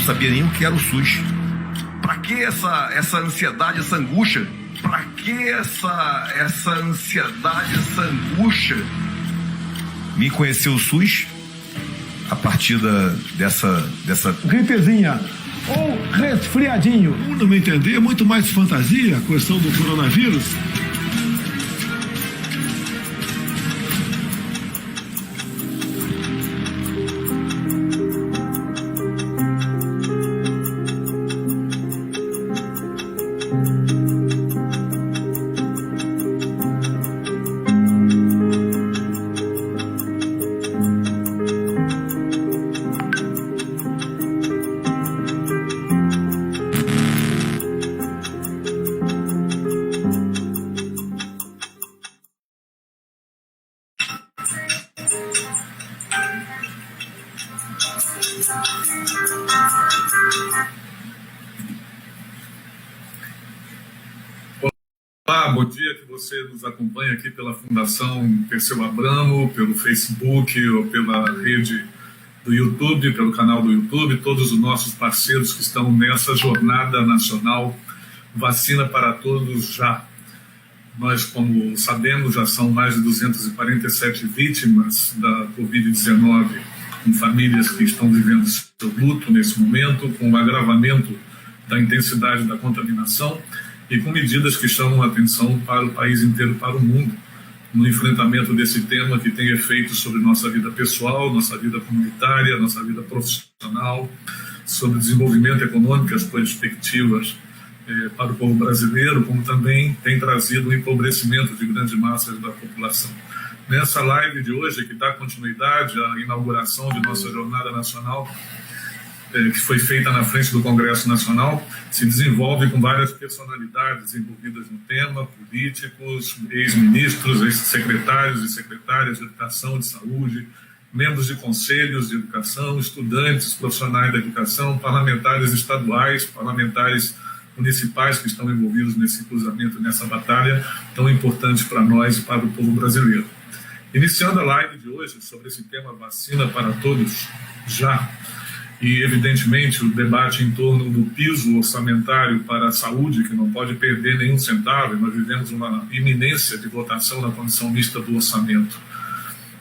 sabia nem o que era o SUS. Para que essa ansiedade, essa angústia? Para que essa ansiedade, essa angústia? Me conheceu o SUS a partir dessa gripezinha ou resfriadinho. No meu entender, é muito mais fantasia a questão do coronavírus. Olá, bom dia, que você nos acompanha aqui pela Fundação Perseu Abramo, pelo Facebook ou pela rede do YouTube, pelo canal do YouTube, todos os nossos parceiros que estão nessa jornada nacional Vacina para Todos Já. Nós, como sabemos, já são mais de 247 vítimas da Covid-19, com famílias que estão vivendo seu luto nesse momento, com o agravamento da intensidade da contaminação e com medidas que chamam a atenção para o país inteiro, para o mundo, no enfrentamento desse tema que tem efeitos sobre nossa vida pessoal, nossa vida comunitária, nossa vida profissional, sobre desenvolvimento econômico, as perspectivas para o povo brasileiro, como também tem trazido o empobrecimento de grandes massas da população. Nessa live de hoje, que dá continuidade à inauguração de nossa Jornada Nacional, que foi feita na frente do Congresso Nacional, se desenvolve com várias personalidades envolvidas no tema, políticos, ex-ministros, ex-secretários e secretárias de Educação, de Saúde, membros de conselhos de educação, estudantes, profissionais da educação, parlamentares estaduais, parlamentares municipais que estão envolvidos nesse cruzamento, nessa batalha tão importante para nós e para o povo brasileiro. Iniciando a live de hoje sobre esse tema Vacina para Todos Já, e, evidentemente, o debate em torno do piso orçamentário para a saúde, que não pode perder nenhum centavo, e nós vivemos uma iminência de votação na Comissão Mista do Orçamento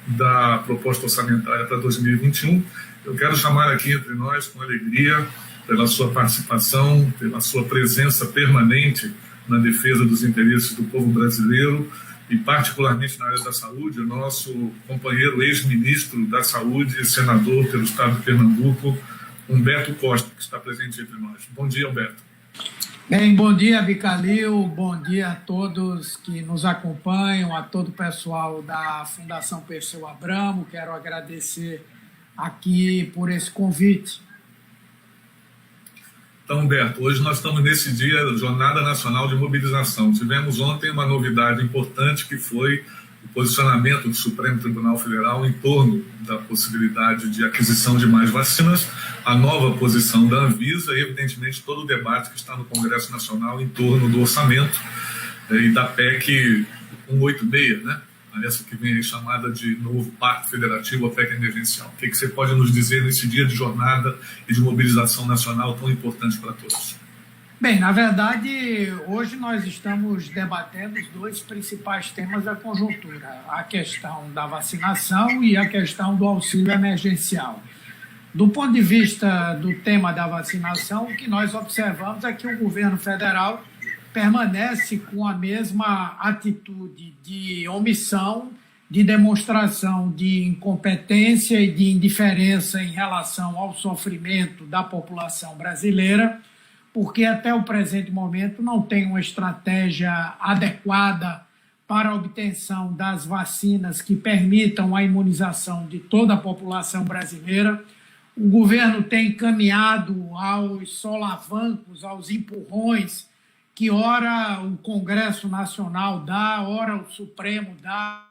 da proposta orçamentária para 2021. Eu quero chamar aqui entre nós, com alegria, pela sua participação, pela sua presença permanente na defesa dos interesses do povo brasileiro, e particularmente na área da saúde, o nosso companheiro ex-ministro da Saúde e senador pelo estado de Pernambuco, Humberto Costa, que está presente entre nós. Bom dia, Humberto. Bem, bom dia, Bicalil, bom dia a todos que nos acompanham, a todo o pessoal da Fundação Perseu Abramo. Quero agradecer aqui por esse convite. Então, Humberto, hoje nós estamos nesse dia, Jornada Nacional de Mobilização. Tivemos ontem uma novidade importante, que foi o posicionamento do Supremo Tribunal Federal em torno da possibilidade de aquisição de mais vacinas, a nova posição da Anvisa e, evidentemente, todo o debate que está no Congresso Nacional em torno do orçamento e da PEC 186, né? Essa que vem aí chamada de novo Pacto Federativo, a PEC emergencial. O que você pode nos dizer nesse dia de jornada e de mobilização nacional tão importante para todos? Bem, na verdade, hoje nós estamos debatendo os dois principais temas da conjuntura, a questão da vacinação e a questão do auxílio emergencial. Do ponto de vista do tema da vacinação, o que nós observamos é que o governo federal permanece com a mesma atitude de omissão, de demonstração de incompetência e de indiferença em relação ao sofrimento da população brasileira, porque até o presente momento não tem uma estratégia adequada para a obtenção das vacinas que permitam a imunização de toda a população brasileira. O governo tem caminhado aos solavancos, aos empurrões, que ora o Congresso Nacional dá, ora o Supremo dá.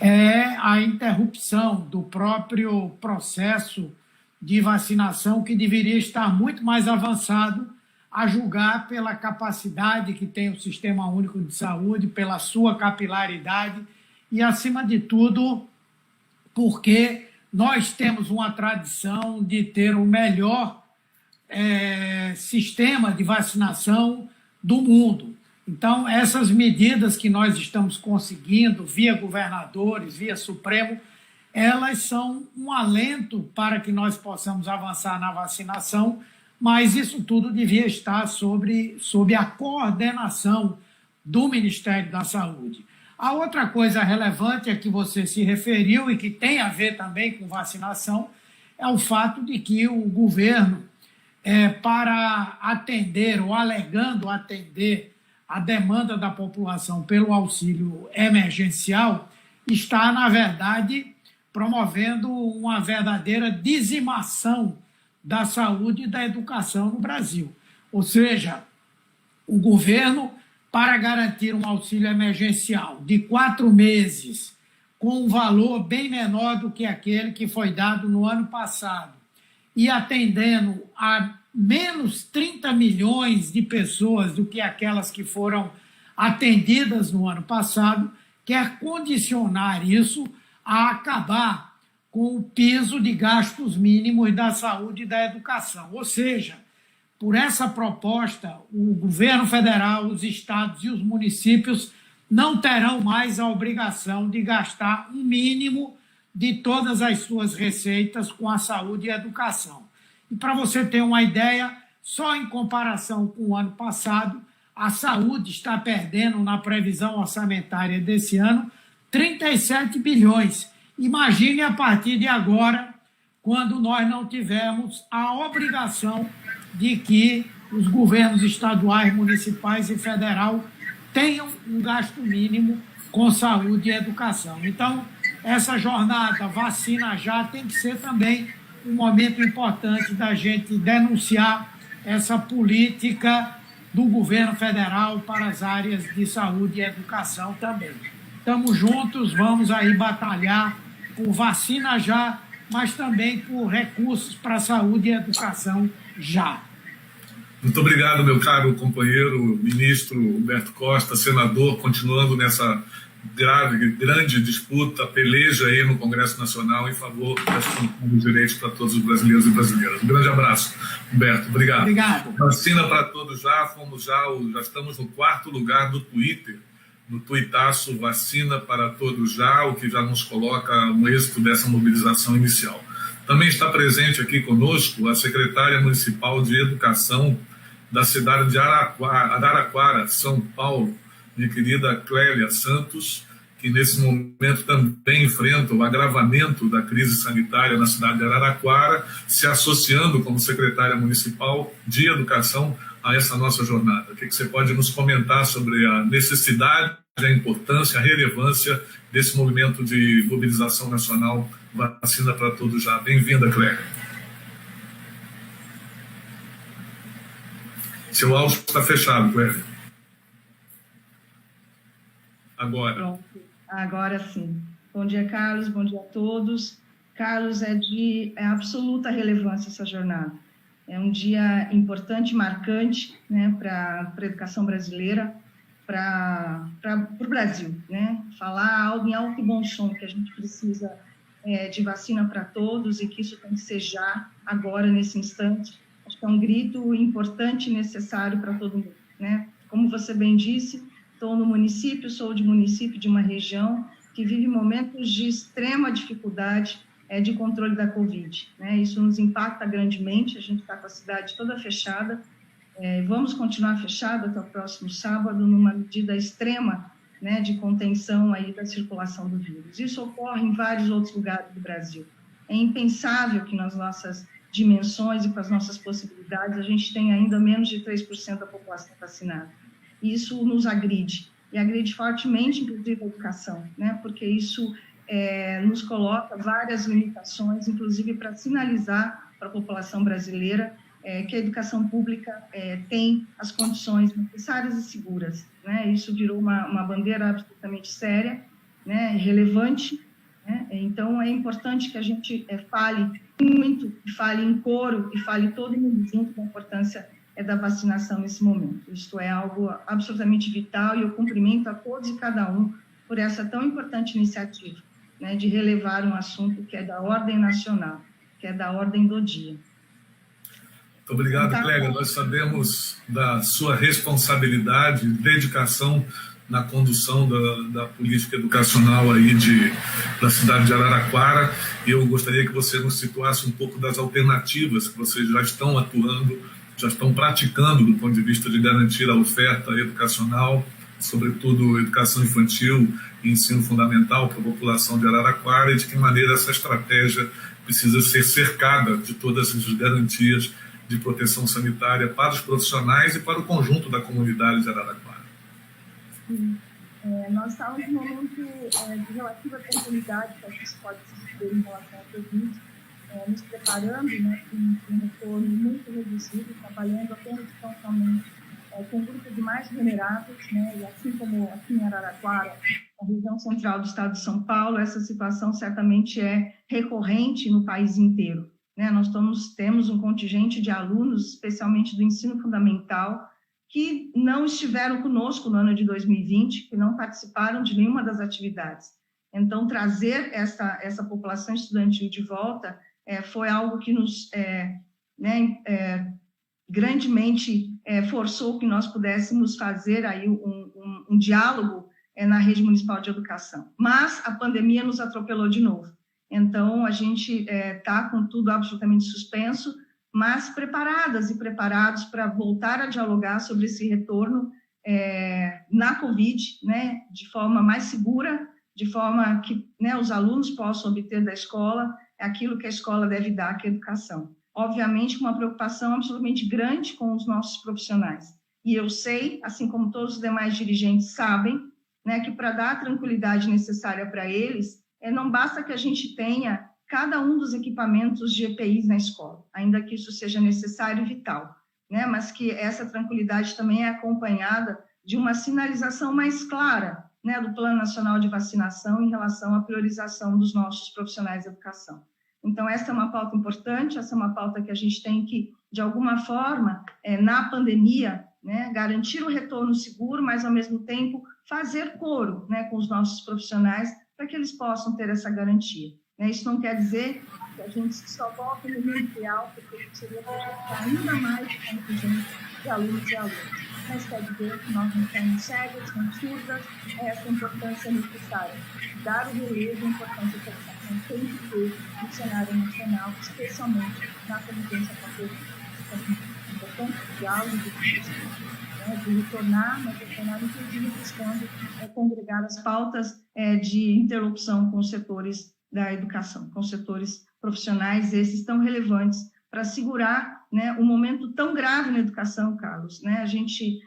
É a interrupção do próprio processo de vacinação, que deveria estar muito mais avançado, a julgar pela capacidade que tem o Sistema Único de Saúde, pela sua capilaridade e, acima de tudo, porque nós temos uma tradição de ter o melhor sistema de vacinação do mundo. Então, essas medidas que nós estamos conseguindo, via governadores, via Supremo, elas são um alento para que nós possamos avançar na vacinação, mas isso tudo devia estar sob a coordenação do Ministério da Saúde. A outra coisa relevante a que você se referiu e que tem a ver também com vacinação é o fato de que o governo, para atender ou alegando atender a demanda da população pelo auxílio emergencial, está, na verdade, promovendo uma verdadeira dizimação da saúde e da educação no Brasil. Ou seja, o governo, para garantir um auxílio emergencial de 4 meses, com um valor bem menor do que aquele que foi dado no ano passado, e atendendo a menos 30 milhões de pessoas do que aquelas que foram atendidas no ano passado, quer condicionar isso a acabar com o piso de gastos mínimos da saúde e da educação. Ou seja, por essa proposta, o governo federal, os estados e os municípios não terão mais a obrigação de gastar um mínimo de todas as suas receitas com a saúde e a educação. E para você ter uma ideia, só em comparação com o ano passado, a saúde está perdendo na previsão orçamentária desse ano 37 bilhões. Imagine a partir de agora, quando nós não tivermos a obrigação de que os governos estaduais, municipais e federal tenham um gasto mínimo com saúde e educação. Então, essa jornada Vacina Já tem que ser também um momento importante da gente denunciar essa política do governo federal para as áreas de saúde e educação também. Estamos juntos, vamos aí batalhar por Vacina Já, mas também por recursos para a saúde e educação já. Muito obrigado, meu caro companheiro, ministro Humberto Costa, senador, continuando nessa grande disputa, peleja aí no Congresso Nacional em favor dos direitos para todos os brasileiros e brasileiras. Um grande abraço, Humberto. Obrigado. Obrigado. Vacina para todos já, já estamos no 4º lugar do Twitter, no tuitaço Vacina para Todos Já, o que já nos coloca no êxito dessa mobilização inicial. Também está presente aqui conosco a secretária municipal de Educação da cidade de Araraquara, São Paulo, minha querida Clélia Santos, que nesse momento também enfrenta o agravamento da crise sanitária na cidade de Araraquara, se associando como secretária municipal de Educação a essa nossa jornada. O que você pode nos comentar sobre a necessidade, a importância, a relevância desse movimento de mobilização nacional Vacina para Todos Já? Bem-vinda, Clélia. Seu áudio está fechado, Clélia. Agora. Pronto, agora sim. Bom dia, Carlos, bom dia a todos. Carlos, é de absoluta relevância essa jornada. É um dia importante, marcante, né, para a educação brasileira, para o Brasil, né? Falar em alto e bom som que a gente precisa de vacina para todos e que isso tem que ser já, agora, nesse instante. Acho que é um grito importante e necessário para todo mundo, né? Como você bem disse, estou no município, sou de município de uma região que vive momentos de extrema dificuldade de controle da Covid, né? Isso nos impacta grandemente, a gente está com a cidade toda fechada, vamos continuar fechada até o próximo sábado, numa medida extrema, né, de contenção aí da circulação do vírus. Isso ocorre em vários outros lugares do Brasil. É impensável que nas nossas dimensões e com as nossas possibilidades a gente tenha ainda menos de 3% da população vacinada. Isso nos agride, e agride fortemente, inclusive, a educação, né? Porque isso nos coloca várias limitações, inclusive para sinalizar para a população brasileira que a educação pública tem as condições necessárias e seguras, né? Isso virou uma bandeira absolutamente séria, né? Relevante, né? Então, é importante que a gente fale muito, fale em coro e fale todo mundo junto da importância da vacinação nesse momento. Isto é algo absolutamente vital e eu cumprimento a todos e cada um por essa tão importante iniciativa, né, de relevar um assunto que é da ordem nacional, que é da ordem do dia. Muito obrigado, Clélia. Nós sabemos da sua responsabilidade, dedicação na condução da política educacional aí da cidade de Araraquara, e eu gostaria que você nos situasse um pouco das alternativas que vocês já estão atuando, já estão praticando do ponto de vista de garantir a oferta educacional, sobretudo educação infantil e ensino fundamental para a população de Araraquara, e de que maneira essa estratégia precisa ser cercada de todas as garantias de proteção sanitária para os profissionais e para o conjunto da comunidade de Araraquara. Sim. Nós estamos num momento de relativa tranquilidade, que a gente pode se dizer em relação ao Covid, nos preparando, né, para um retorno muito reduzido, trabalhando apenas e pontualmente com um grupo de mais vulneráveis, né, e assim como aqui em Araraquara, a região central do estado de São Paulo, essa situação certamente é recorrente no país inteiro, né? Nós temos um contingente de alunos, especialmente do ensino fundamental, que não estiveram conosco no ano de 2020, que não participaram de nenhuma das atividades. Então, trazer essa população estudantil de volta foi algo que nos grandemente forçou que nós pudéssemos fazer aí um diálogo na rede municipal de educação. Mas a pandemia nos atropelou de novo. Então, a gente está com tudo absolutamente suspenso, mas preparadas e preparados para voltar a dialogar sobre esse retorno na Covid, né, de forma mais segura, de forma que, né, os alunos possam obter da escola aquilo que a escola deve dar, que é a educação. Obviamente, com uma preocupação absolutamente grande com os nossos profissionais. E eu sei, assim como todos os demais dirigentes sabem, né, que para dar a tranquilidade necessária para eles, não basta que a gente tenha cada um dos equipamentos de EPIs na escola, ainda que isso seja necessário e vital, né? Mas que essa tranquilidade também é acompanhada de uma sinalização mais clara, né, do Plano Nacional de Vacinação em relação à priorização dos nossos profissionais de educação. Então, essa é uma pauta importante, essa é uma pauta que a gente tem que, de alguma forma, na pandemia, né, garantir o retorno seguro, mas, ao mesmo tempo, fazer coro, né, com os nossos profissionais para que eles possam ter essa garantia. Isso não quer dizer que a gente só volta no mundo ideal, porque isso seria projetar ainda mais o contingente de alunos e alunos. Mas quer dizer que nós não estamos cegas, nem surdas, essa importância necessária. Dar o relevo, a importância que a educação tem que ter no cenário nacional, especialmente na convivência com a Covid. É importante o diálogo, de retornar, mas retornar inclusive buscando congregar as pautas de interlocução com os setores da educação, com setores profissionais, esses tão relevantes para segurar, né, um momento tão grave na educação, Carlos. Né? A gente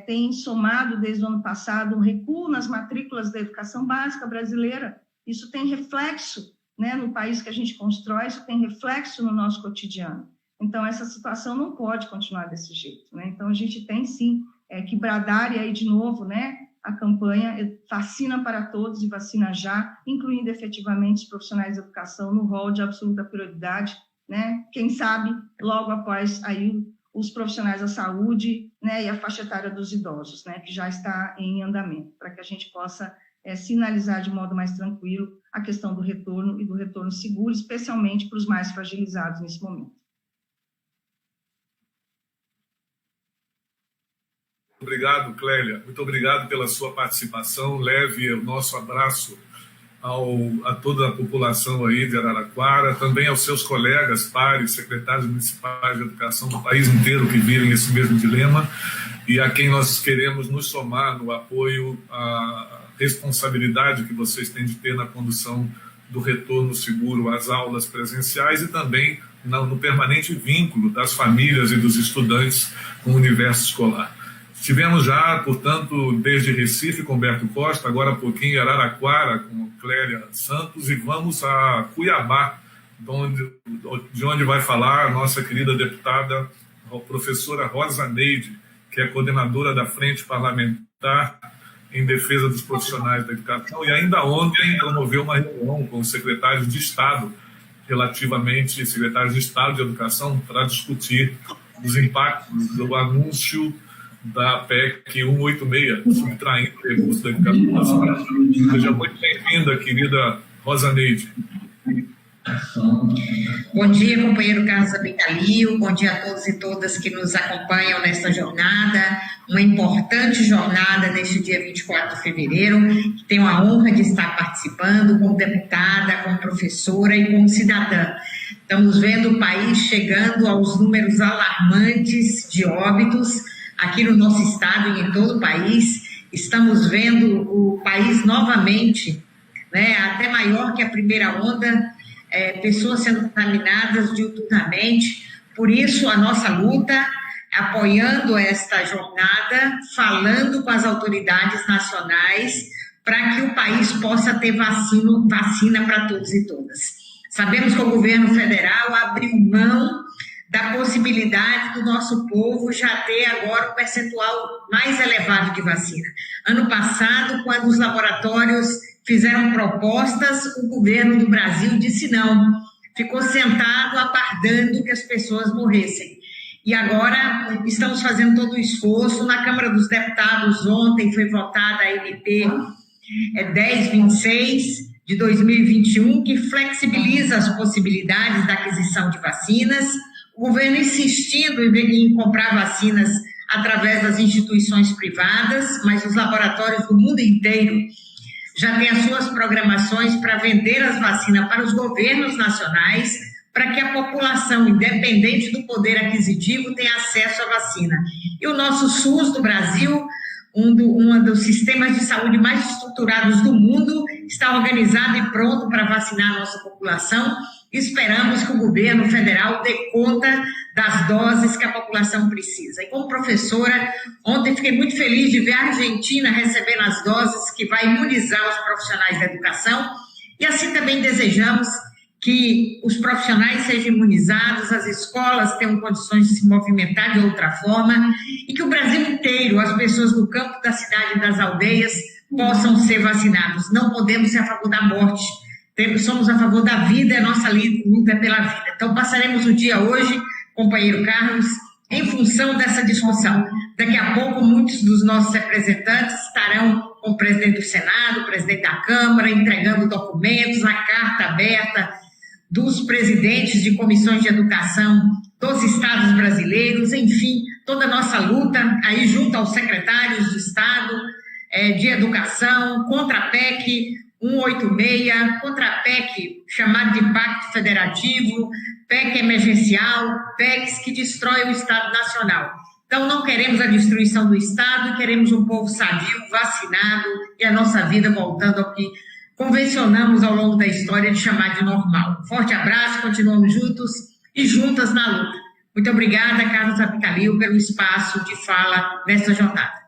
tem somado desde o ano passado um recuo nas matrículas da educação básica brasileira. Isso tem reflexo, né, no país que a gente constrói, isso tem reflexo no nosso cotidiano. Então, essa situação não pode continuar desse jeito. Né? Então, a gente tem, sim, que bradar, e aí, de novo, né, a campanha Vacina para Todos e Vacina Já, incluindo efetivamente os profissionais de educação no rol de absoluta prioridade, né? Quem sabe, logo após aí os profissionais da saúde, né, e a faixa etária dos idosos, né, que já está em andamento, para que a gente possa sinalizar de modo mais tranquilo a questão do retorno e do retorno seguro, especialmente para os mais fragilizados nesse momento. Obrigado, Clélia. Muito obrigado pela sua participação. Leve o nosso abraço a toda a população aí de Araraquara, também aos seus colegas, pares, secretários municipais de educação do país inteiro que vivem esse mesmo dilema, e a quem nós queremos nos somar no apoio à responsabilidade que vocês têm de ter na condução do retorno seguro às aulas presenciais e também no permanente vínculo das famílias e dos estudantes com o universo escolar. Estivemos já, portanto, desde Recife com Humberto Costa, agora há pouquinho em Araraquara com Clélia Santos, e vamos a Cuiabá, de onde vai falar a nossa querida deputada, a professora Rosa Neide, que é coordenadora da Frente Parlamentar em Defesa dos Profissionais da Educação, e ainda ontem promoveu uma reunião com os secretários de Estado, secretários de Estado de Educação, para discutir os impactos do anúncio da PEC 186, subtraindo o recurso da educação nacional. Seja muito bem-vinda, querida Rosa Neide. Bom dia, companheiro Carlos Abicalil, bom dia a todos e todas que nos acompanham nesta jornada, uma importante jornada neste dia 24 de fevereiro, que tenho a honra de estar participando como deputada, como professora e como cidadã. Estamos vendo o país chegando aos números alarmantes de óbitos aqui no nosso estado e em todo o país. Estamos vendo o país novamente, né, até maior que a primeira onda, pessoas sendo contaminadas diuturnamente. Por isso, a nossa luta, apoiando esta jornada, falando com as autoridades nacionais, para que o país possa ter vacina para todos e todas. Sabemos que o governo federal abriu mão da possibilidade do nosso povo já ter agora um percentual mais elevado de vacina. Ano passado, quando os laboratórios fizeram propostas, o governo do Brasil disse não, ficou sentado aguardando que as pessoas morressem. E agora estamos fazendo todo o esforço. Na Câmara dos Deputados, ontem foi votada a MP 1026 de 2021, que flexibiliza as possibilidades da aquisição de vacinas, o governo insistindo em comprar vacinas através das instituições privadas, mas os laboratórios do mundo inteiro já têm as suas programações para vender as vacinas para os governos nacionais, para que a população, independente do poder aquisitivo, tenha acesso à vacina. E o nosso SUS do Brasil, um dos sistemas de saúde mais estruturados do mundo, está organizado e pronto para vacinar a nossa população. Esperamos que o governo federal dê conta das doses que a população precisa. E como professora, ontem fiquei muito feliz de ver a Argentina recebendo as doses que vai imunizar os profissionais da educação, e assim também desejamos que os profissionais sejam imunizados, as escolas tenham condições de se movimentar de outra forma, e que o Brasil inteiro, as pessoas do campo, da cidade e das aldeias, possam ser vacinados. Não podemos ser a favor da morte, somos a favor da vida, a nossa luta é pela vida. Então, passaremos o dia hoje, companheiro Carlos, em função dessa discussão. Daqui a pouco, muitos dos nossos representantes estarão com o presidente do Senado, o presidente da Câmara, entregando documentos, a carta aberta dos presidentes de comissões de educação dos estados brasileiros, enfim, toda a nossa luta aí junto aos secretários de Estado de Educação, contra a PEC 186, contra a PEC chamada de Pacto Federativo, PEC emergencial, PECs que destrói o Estado Nacional. Então, não queremos a destruição do Estado, queremos um povo sadio, vacinado e a nossa vida voltando ao que convencionamos ao longo da história de chamar de normal. Forte abraço, continuamos juntos e juntas na luta. Muito obrigada, Carlos Abicalil, pelo espaço de fala nesta jornada.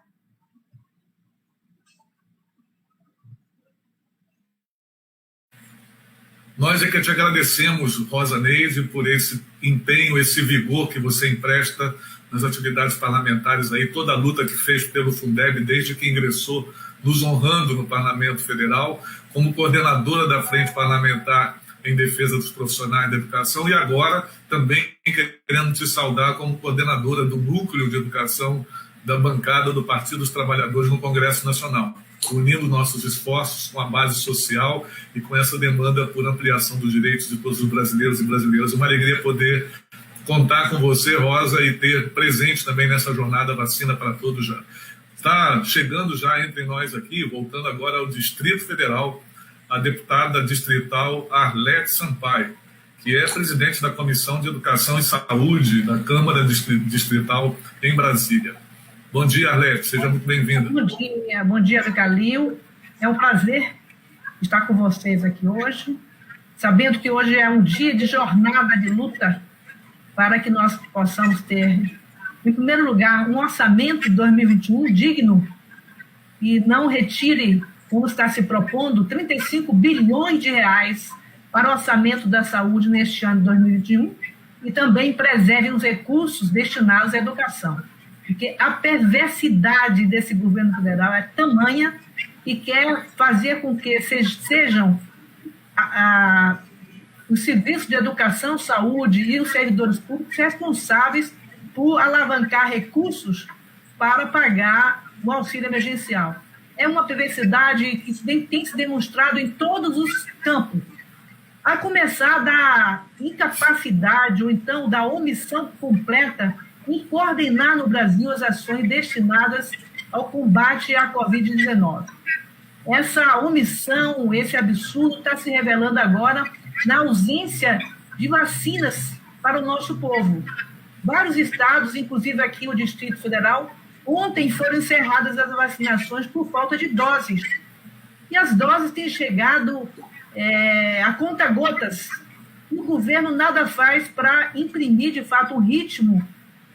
Nós é que te agradecemos, Rosa Neide, por esse empenho, esse vigor que você empresta nas atividades parlamentares aí, toda a luta que fez pelo Fundeb desde que ingressou, nos honrando no Parlamento Federal, como coordenadora da Frente Parlamentar em Defesa dos Profissionais da Educação, e agora também querendo te saudar como coordenadora do Núcleo de Educação da bancada do Partido dos Trabalhadores no Congresso Nacional, unindo nossos esforços com a base social e com essa demanda por ampliação dos direitos de todos os brasileiros e brasileiras. Uma alegria poder contar com você, Rosa, e ter presente também nessa jornada Vacina para Todos já. Está chegando já entre nós aqui, voltando agora ao Distrito Federal, a deputada distrital Arlete Sampaio, que é presidente da Comissão de Educação e Saúde da Câmara Distrital em Brasília. Bom dia, Arlete, seja muito bem-vinda. Bom dia, Abicalil. É um prazer estar com vocês aqui hoje, sabendo que hoje é um dia de jornada de luta para que nós possamos ter, em primeiro lugar, um orçamento de 2021 digno e não retire, como está se propondo, 35 bilhões de reais para o orçamento da saúde neste ano de 2021 e também preserve os recursos destinados à educação. Porque a perversidade desse governo federal é tamanha e quer fazer com que sejam os serviços de educação, saúde e os servidores públicos responsáveis por alavancar recursos para pagar o auxílio emergencial. É uma perversidade que tem se demonstrado em todos os campos, a começar da incapacidade ou então da omissão completa em coordenar no Brasil as ações destinadas ao combate à Covid-19. Essa omissão, esse absurdo está se revelando agora na ausência de vacinas para o nosso povo. Vários estados, inclusive aqui o Distrito Federal, ontem foram encerradas as vacinações por falta de doses. E as doses têm chegado a conta-gotas. O governo nada faz para imprimir, de fato, um ritmo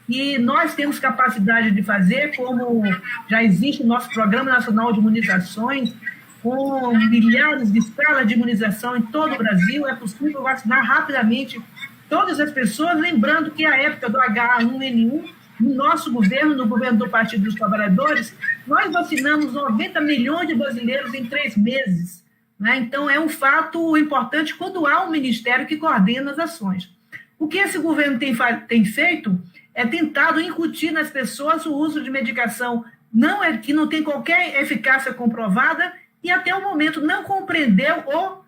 que nós temos capacidade de fazer, como já existe o nosso Programa Nacional de Imunizações, com milhares de salas de imunização em todo o Brasil. É possível vacinar rapidamente todas as pessoas, lembrando que a época do H1N1, no nosso governo, no governo do Partido dos Trabalhadores, nós vacinamos 90 milhões de brasileiros em 3 meses. Né? Então, é um fato importante quando há um ministério que coordena as ações. O que esse governo tem feito é tentado incutir nas pessoas o uso de medicação que não tem qualquer eficácia comprovada e até o momento não compreendeu ou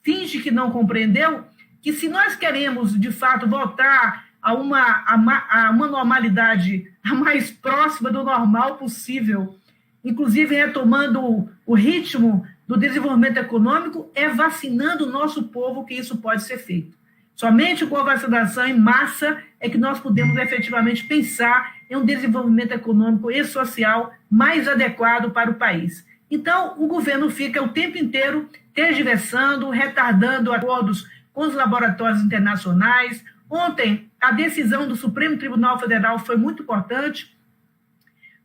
finge que não compreendeu que se nós queremos, de fato, voltar a uma normalidade a mais próxima do normal possível, inclusive retomando o ritmo do desenvolvimento econômico, é vacinando o nosso povo que isso pode ser feito. Somente com a vacinação em massa é que nós podemos efetivamente pensar em um desenvolvimento econômico e social mais adequado para o país. Então, o governo fica o tempo inteiro tergiversando, retardando acordos com os laboratórios internacionais. Ontem, a decisão do Supremo Tribunal Federal foi muito importante,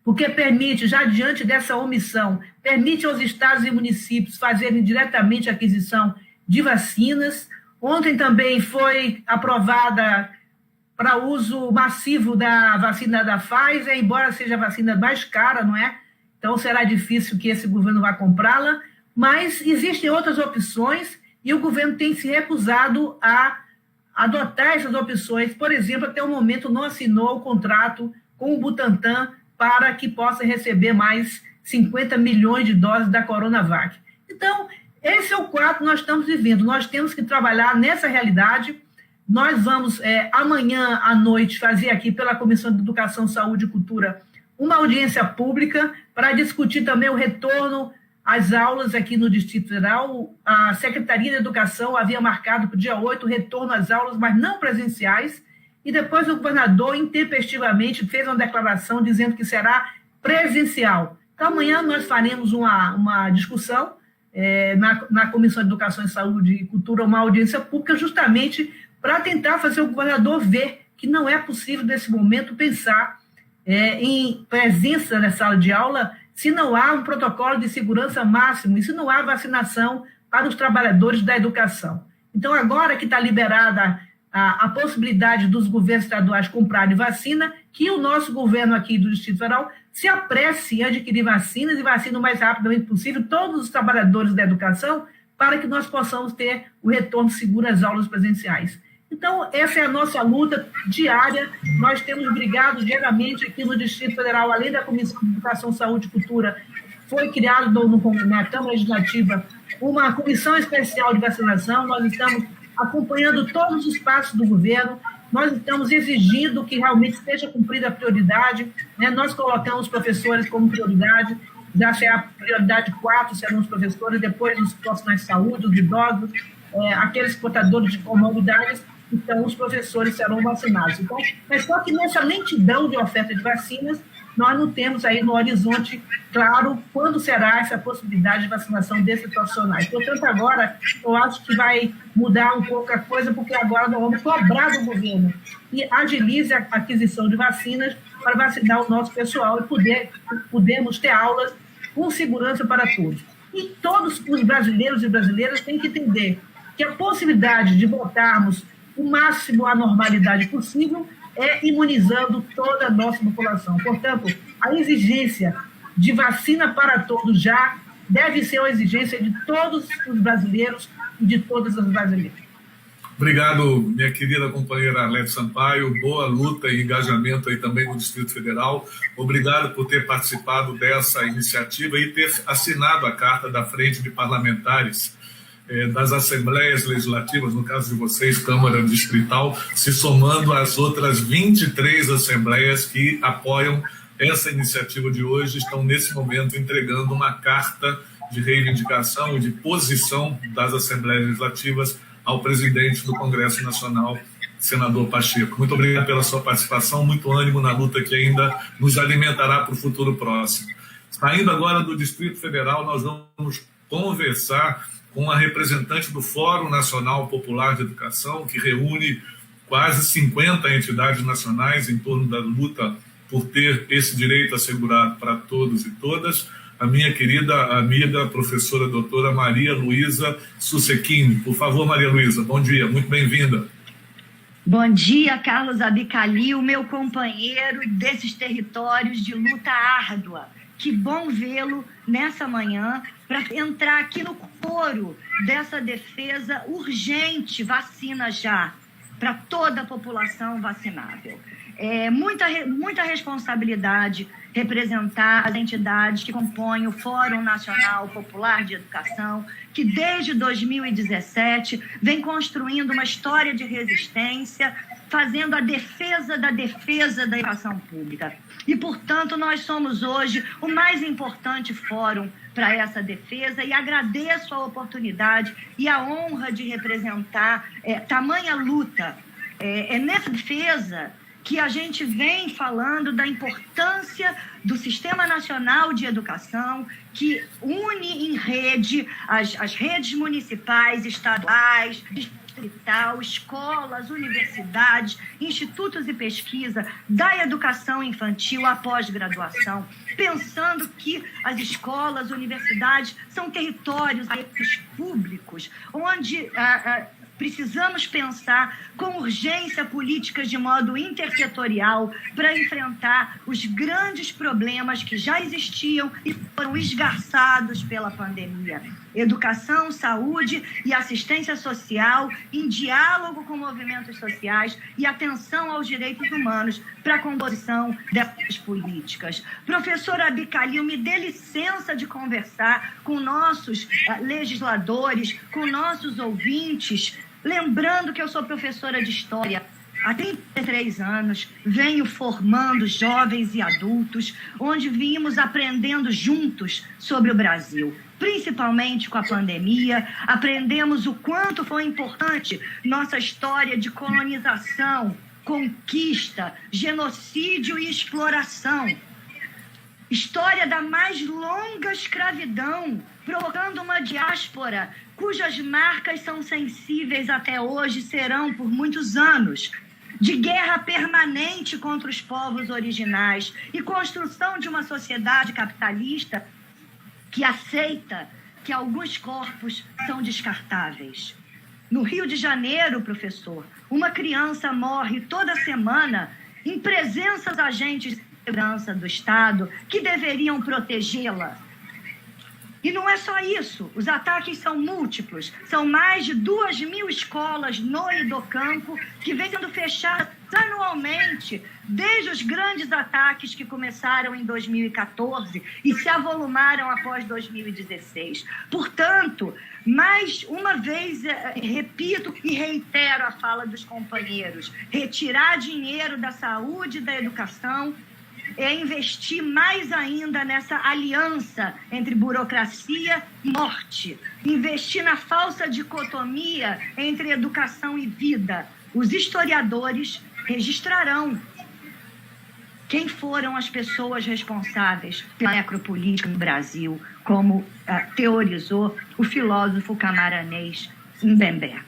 porque permite, já diante dessa omissão, permite aos estados e municípios fazerem diretamente a aquisição de vacinas. Ontem também foi aprovada para uso massivo da vacina da Pfizer, embora seja a vacina mais cara, não é? Então será difícil que esse governo vá comprá-la, mas existem outras opções e o governo tem se recusado a adotar essas opções. Por exemplo, até o momento não assinou o contrato com o Butantan para que possa receber mais 50 milhões de doses da Coronavac. Então, esse é o quadro que nós estamos vivendo. Nós temos que trabalhar nessa realidade. Nós vamos, amanhã à noite, fazer aqui pela Comissão de Educação, Saúde e Cultura uma audiência pública para discutir também o retorno às aulas aqui no Distrito Federal. A Secretaria de Educação havia marcado para o dia 8 o retorno às aulas, mas não presenciais, e depois o governador, intempestivamente, fez uma declaração dizendo que será presencial. Então, amanhã nós faremos uma discussão na Comissão de Educação, Saúde e Cultura, uma audiência pública, justamente para tentar fazer o governador ver que não é possível, nesse momento, pensar em presença na sala de aula se não há um protocolo de segurança máximo e se não há vacinação para os trabalhadores da educação. Então, agora que está liberada a possibilidade dos governos estaduais comprarem vacina, que o nosso governo aqui do Distrito Federal se apresse em adquirir vacinas e vacina o mais rapidamente possível todos os trabalhadores da educação para que nós possamos ter o retorno seguro às aulas presenciais. Então, essa é a nossa luta diária. Nós temos brigado diariamente aqui no Distrito Federal, além da Comissão de Educação, Saúde e Cultura, foi criado na Câmara Legislativa uma comissão especial de vacinação. Nós estamos acompanhando todos os passos do governo, nós estamos exigindo que realmente seja cumprida a prioridade, né? Nós colocamos os professores como prioridade, já será a prioridade 4, serão os professores, depois os profissionais de saúde, os idosos, aqueles portadores de comorbidades, então os professores serão vacinados. Então, mas só que nessa lentidão de oferta de vacinas, nós não temos aí no horizonte claro quando será essa possibilidade de vacinação desses profissionais. Portanto, agora eu acho que vai mudar um pouco a coisa, porque agora nós vamos cobrar do governo e agilize a aquisição de vacinas para vacinar o nosso pessoal e podermos ter aulas com segurança para todos. E todos os brasileiros e brasileiras têm que entender que a possibilidade de voltarmos o máximo à normalidade possível é imunizando toda a nossa população. Portanto, a exigência de vacina para todos já deve ser uma exigência de todos os brasileiros e de todas as brasileiras. Obrigado, minha querida companheira Arlete Sampaio. Boa luta e engajamento aí também no Distrito Federal. Obrigado por ter participado dessa iniciativa e ter assinado a carta da Frente de Parlamentares das Assembleias Legislativas, no caso de vocês, Câmara Distrital, se somando às outras 23 assembleias que apoiam essa iniciativa de hoje, estão nesse momento entregando uma carta de reivindicação e de posição das Assembleias Legislativas ao presidente do Congresso Nacional, senador Pacheco. Muito obrigado pela sua participação, muito ânimo na luta que ainda nos alimentará para o futuro próximo. Saindo agora do Distrito Federal, nós vamos conversar com a representante do Fórum Nacional Popular de Educação, que reúne quase 50 entidades nacionais em torno da luta por ter esse direito assegurado para todos e todas, a minha querida amiga, professora doutora Maria Luísa Susequini. Por favor, Maria Luísa, bom dia, muito bem-vinda. Bom dia, Carlos Abicalil, meu companheiro desses territórios de luta árdua. Que bom vê-lo nessa manhã para entrar aqui no coro dessa defesa urgente, vacina já, para toda a população vacinável. É muita responsabilidade representar as entidades que compõem o Fórum Nacional Popular de Educação, que desde 2017 vem construindo uma história de resistência, fazendo a defesa da educação pública. E, portanto, nós somos hoje o mais importante fórum para essa defesa e agradeço a oportunidade e a honra de representar tamanha luta. É nessa defesa que a gente vem falando da importância do Sistema Nacional de Educação, que une em rede as redes municipais, estaduais, distrital, escolas, universidades, institutos de pesquisa da educação infantil à pós-graduação, pensando que as escolas, universidades são territórios públicos, onde precisamos pensar com urgência políticas de modo intersetorial para enfrentar os grandes problemas que já existiam e foram esgarçados pela pandemia. Educação, saúde e assistência social em diálogo com movimentos sociais e atenção aos direitos humanos para a composição dessas políticas. Professora Abicalil, me dê licença de conversar com nossos legisladores, com nossos ouvintes, lembrando que eu sou professora de História há 33 anos, venho formando jovens e adultos, onde vimos aprendendo juntos sobre o Brasil. Principalmente com a pandemia, aprendemos o quanto foi importante nossa história de colonização, conquista, genocídio e exploração. História da mais longa escravidão, provocando uma diáspora cujas marcas são sensíveis até hoje e serão por muitos anos, de guerra permanente contra os povos originais e construção de uma sociedade capitalista que aceita que alguns corpos são descartáveis. No Rio de Janeiro, professor, uma criança morre toda semana em presença dos agentes de segurança do Estado que deveriam protegê-la. E não é só isso, os ataques são múltiplos, são mais de 2.000 escolas no e do campo que vêm sendo fechadas anualmente, desde os grandes ataques que começaram em 2014 e se avolumaram após 2016. Portanto, mais uma vez, repito e reitero a fala dos companheiros, retirar dinheiro da saúde e da educação é investir mais ainda nessa aliança entre burocracia e morte. Investir na falsa dicotomia entre educação e vida. Os historiadores registrarão quem foram as pessoas responsáveis pela necropolítica no Brasil, como teorizou o filósofo camaranês Mbembe.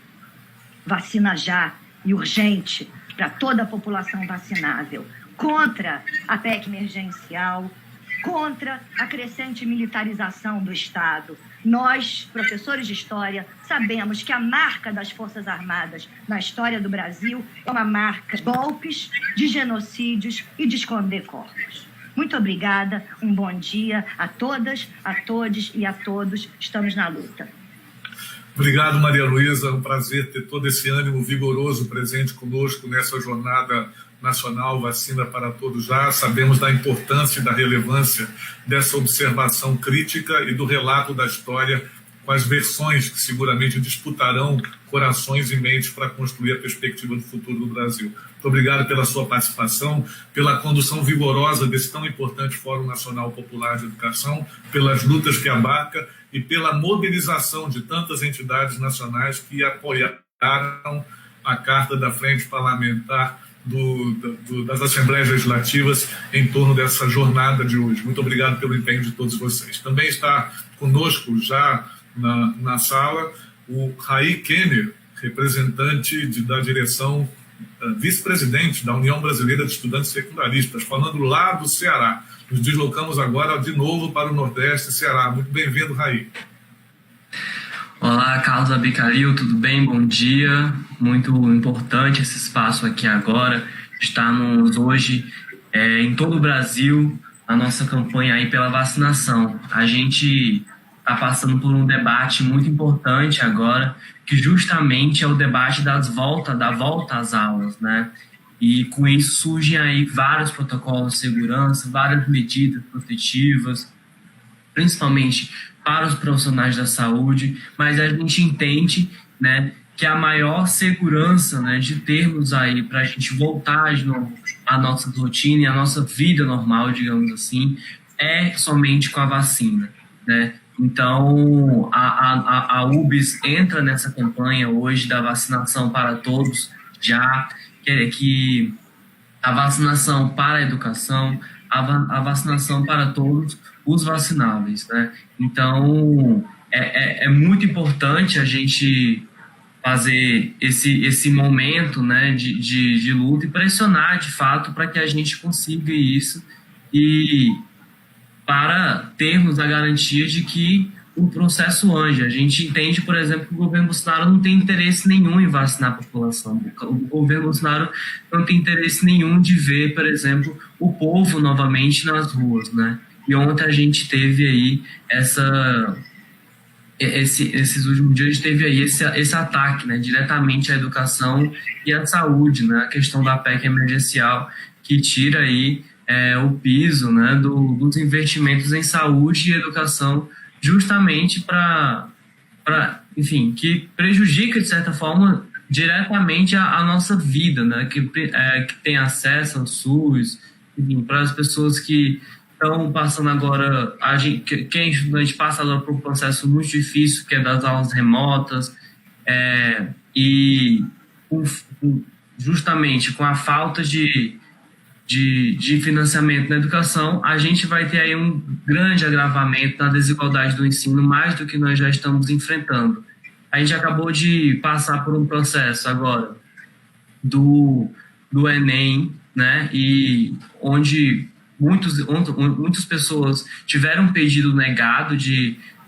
Vacina já e urgente para toda a população vacinável. Contra a PEC emergencial, contra a crescente militarização do Estado. Nós, professores de História, sabemos que a marca das Forças Armadas na história do Brasil é uma marca de golpes, de genocídios e de esconder corpos. Muito obrigada, um bom dia a todas, a todos e a todos. Estamos na luta. Obrigado, Maria Luísa. É um prazer ter todo esse ânimo vigoroso presente conosco nessa jornada nacional Vacina para Todos Já. Sabemos da importância e da relevância dessa observação crítica e do relato da história com as versões que seguramente disputarão corações e mentes para construir a perspectiva do futuro do Brasil. Muito obrigado pela sua participação, pela condução vigorosa desse tão importante Fórum Nacional Popular de Educação, pelas lutas que abarca e pela mobilização de tantas entidades nacionais que apoiaram a Carta da Frente Parlamentar das Assembleias Legislativas em torno dessa jornada de hoje. Muito obrigado pelo empenho de todos vocês. Também está conosco já na sala o Raí Kenner, representante da direção, vice-presidente da União Brasileira de Estudantes Secundaristas, falando lá do Ceará. Nos deslocamos agora de novo para o Nordeste, Ceará. Muito bem-vindo, Raí. Olá, Carlos Abicalil, tudo bem? Bom dia. Muito importante esse espaço aqui agora. Estamos hoje em todo o Brasil, a nossa campanha aí pela vacinação. A gente está passando por um debate muito importante agora, que justamente é o debate da volta às aulas, né? E com isso surgem aí vários protocolos de segurança, várias medidas protetivas, principalmente para os profissionais da saúde, mas a gente entende, né, que a maior segurança, né, de termos aí para a gente voltar de novo à nossa rotina e à nossa vida normal, digamos assim, é somente com a vacina, né? Então, a UBS entra nessa campanha hoje da vacinação para todos, já que a vacinação para a educação, a vacinação para todos os vacináveis, né? Então, é muito importante a gente fazer esse momento, né, de luta e pressionar, de fato, para que a gente consiga isso e para termos a garantia de que o processo ande. A gente entende, por exemplo, que o governo Bolsonaro não tem interesse nenhum em vacinar a população. O governo Bolsonaro não tem interesse nenhum de ver, por exemplo, o povo novamente nas ruas, né? E ontem a gente teve aí esses últimos dias a gente teve aí esse ataque, né, diretamente à educação e à saúde, né? A questão da PEC emergencial que tira aí o piso, né, dos investimentos em saúde e educação, justamente para enfim, que prejudica, de certa forma, diretamente a nossa vida, né, que tem acesso ao SUS, enfim, para as pessoas que estão passando agora, quem é estudante passa agora por um processo muito difícil, que é das aulas remotas, e justamente com a falta de financiamento na educação, a gente vai ter aí um grande agravamento na desigualdade do ensino, mais do que nós já estamos enfrentando. A gente acabou de passar por um processo agora do Enem, né, e onde muitas pessoas tiveram um pedido negado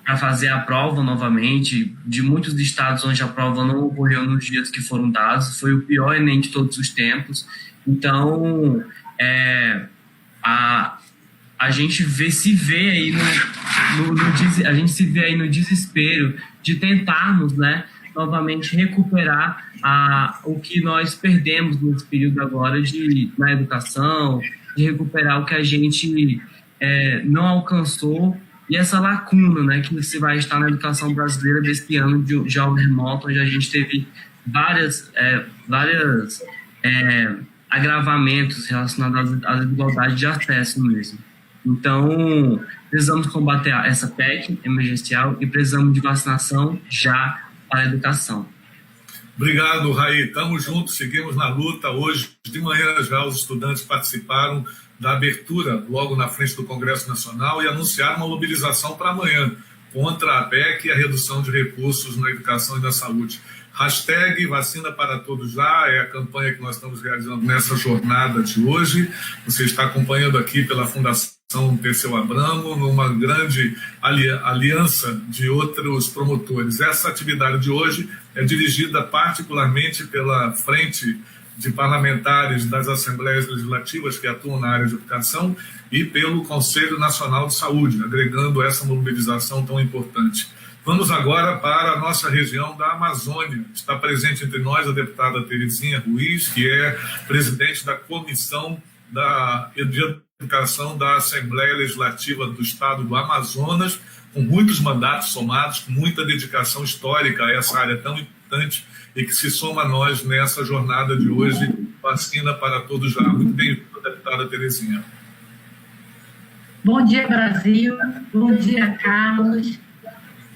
para fazer a prova novamente, de muitos estados onde a prova não ocorreu nos dias que foram dados. Foi o pior Enem de todos os tempos. Então, a gente se vê aí no desespero de tentarmos, né, novamente recuperar o que nós perdemos nesse período agora na educação, de recuperar o que a gente não alcançou, e essa lacuna, né, que se vai estar na educação brasileira desse ano de aula remota, onde a gente teve várias agravamentos relacionados à desigualdade de acesso mesmo. Então, precisamos combater essa PEC emergencial e precisamos de vacinação já para a educação. Obrigado, Raí. Estamos juntos, seguimos na luta. Hoje de manhã já os estudantes participaram da abertura logo na frente do Congresso Nacional e anunciaram uma mobilização para amanhã contra a PEC e a redução de recursos na educação e na saúde. Hashtag Vacina para Todos Já é a campanha que nós estamos realizando nessa jornada de hoje. Você está acompanhando aqui pela Fundação Perseu Abramo, numa grande aliança de outros promotores. Essa atividade de hoje é dirigida particularmente pela Frente de Parlamentares das Assembleias Legislativas que atuam na área de educação e pelo Conselho Nacional de Saúde, agregando essa mobilização tão importante. Vamos agora para a nossa região da Amazônia. Está presente entre nós a deputada Terezinha Ruiz, que é presidente da Comissão de Educação da Assembleia Legislativa do Estado do Amazonas, com muitos mandatos somados, com muita dedicação histórica a essa área tão importante e que se soma a nós nessa jornada de hoje, vacina para todos já. Muito bem-vinda, deputada Terezinha. Bom dia, Brasil. Bom dia, Carlos.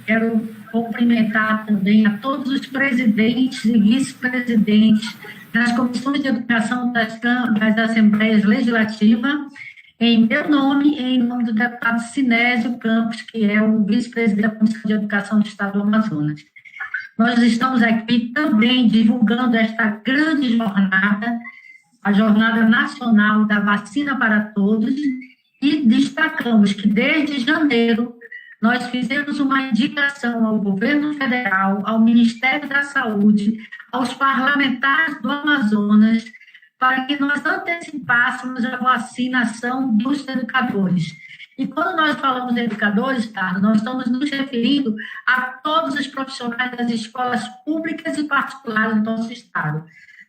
Quero cumprimentar também a todos os presidentes e vice-presidentes das comissões de educação das Assembleias Legislativas, em meu nome e em nome do deputado Sinésio Campos, que é o vice-presidente da Comissão de Educação do Estado do Amazonas. Nós estamos aqui também divulgando esta grande jornada, a Jornada Nacional da Vacina para Todos, e destacamos que desde janeiro nós fizemos uma indicação ao governo federal, ao Ministério da Saúde, aos parlamentares do Amazonas, para que nós antecipássemos a vacinação dos educadores. E quando nós falamos de educadores, Carlos, nós estamos nos referindo a todos os profissionais das escolas públicas e particulares do nosso estado,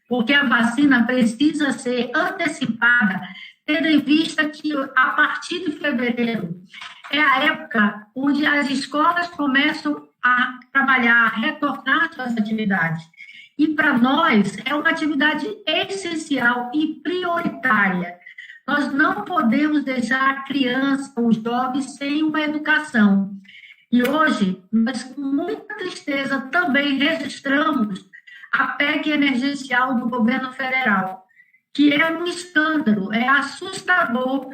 porque a vacina precisa ser antecipada, tendo em vista que a partir de fevereiro é a época onde as escolas começam a trabalhar, a retornar suas atividades. E para nós é uma atividade essencial e prioritária. Nós não podemos deixar a criança, os jovens, sem uma educação. E hoje, nós, com muita tristeza, também registramos a PEC emergencial do governo federal, que é um escândalo, é assustador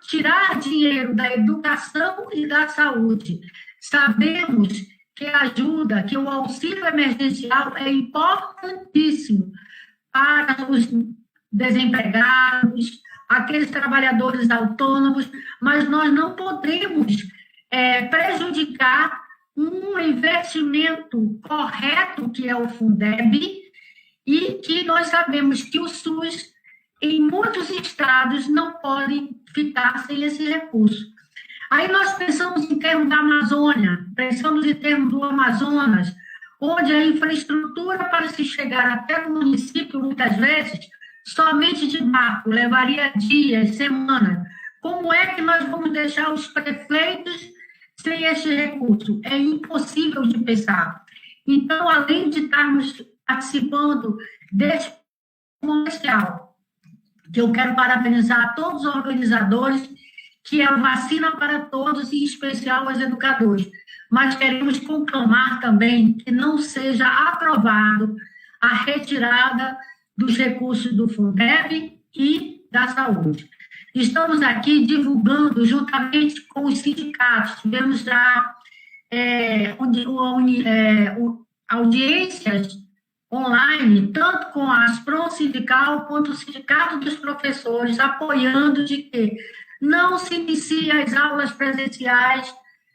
tirar dinheiro da educação e da saúde. Sabemos que a ajuda, que o auxílio emergencial é importantíssimo para os desempregados, aqueles trabalhadores autônomos, mas nós não podemos prejudicar um investimento correto que é o Fundeb, e que nós sabemos que o SUS, em muitos estados, não pode ficar sem esse recurso. Aí nós pensamos em termos da Amazônia, pensamos em termos do Amazonas, onde a infraestrutura para se chegar até o município, muitas vezes, somente de barco, levaria dias, semanas. Como é que nós vamos deixar os prefeitos sem esse recurso? É impossível de pensar. Então, além de estarmos participando desse comercial, que eu quero parabenizar a todos os organizadores, que é a Vacina para Todos, e em especial os educadores. Mas queremos conclamar também que não seja aprovado a retirada dos recursos do Fundeb e da saúde. Estamos aqui divulgando, juntamente com os sindicatos, tivemos já audiências online, tanto com a Aspron Sindical quanto o Sindicato dos Professores, apoiando de que não se inicie as aulas presenciais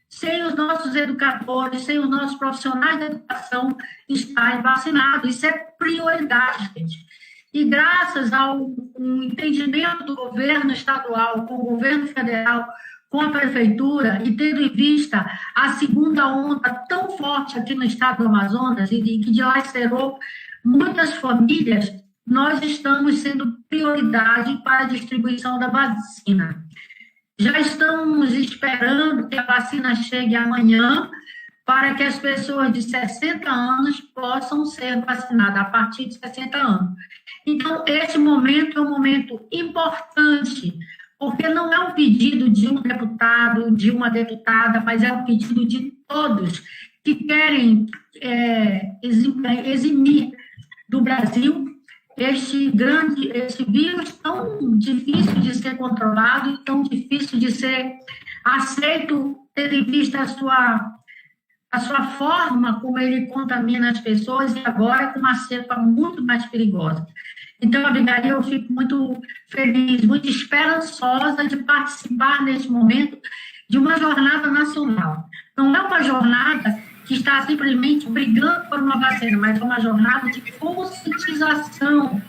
sem os nossos educadores, sem os nossos profissionais da educação estarem vacinados. Isso é prioridade, gente. E graças ao entendimento do governo estadual com o governo federal, com a prefeitura, e tendo em vista a segunda onda tão forte aqui no estado do Amazonas, e que dilacerou muitas famílias, nós estamos sendo prioridade para a distribuição da vacina. Já estamos esperando que a vacina chegue amanhã, para que as pessoas de 60 anos possam ser vacinadas, a partir de 60 anos. Então, esse momento é um momento importante, porque não é um pedido de um deputado, de uma deputada, mas é um pedido de todos que querem eximir do Brasil este vírus tão difícil de ser controlado e tão difícil de ser aceito, tendo em vista a sua forma como ele contamina as pessoas, e agora com uma cepa muito mais perigosa. Então, Abigail, eu fico muito feliz, muito esperançosa de participar nesse momento de uma jornada nacional. Não é uma jornada que está simplesmente brigando por uma vacina, mas é uma jornada de conscientização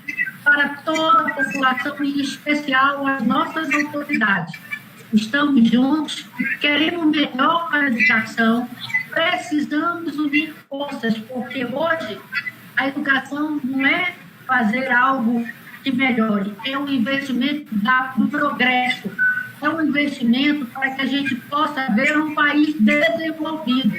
para toda a população, e em especial as nossas autoridades. Estamos juntos, queremos melhor para a educação, precisamos unir forças, porque hoje a educação não é fazer algo que melhore, é um investimento no progresso, é um investimento para que a gente possa ver um país desenvolvido.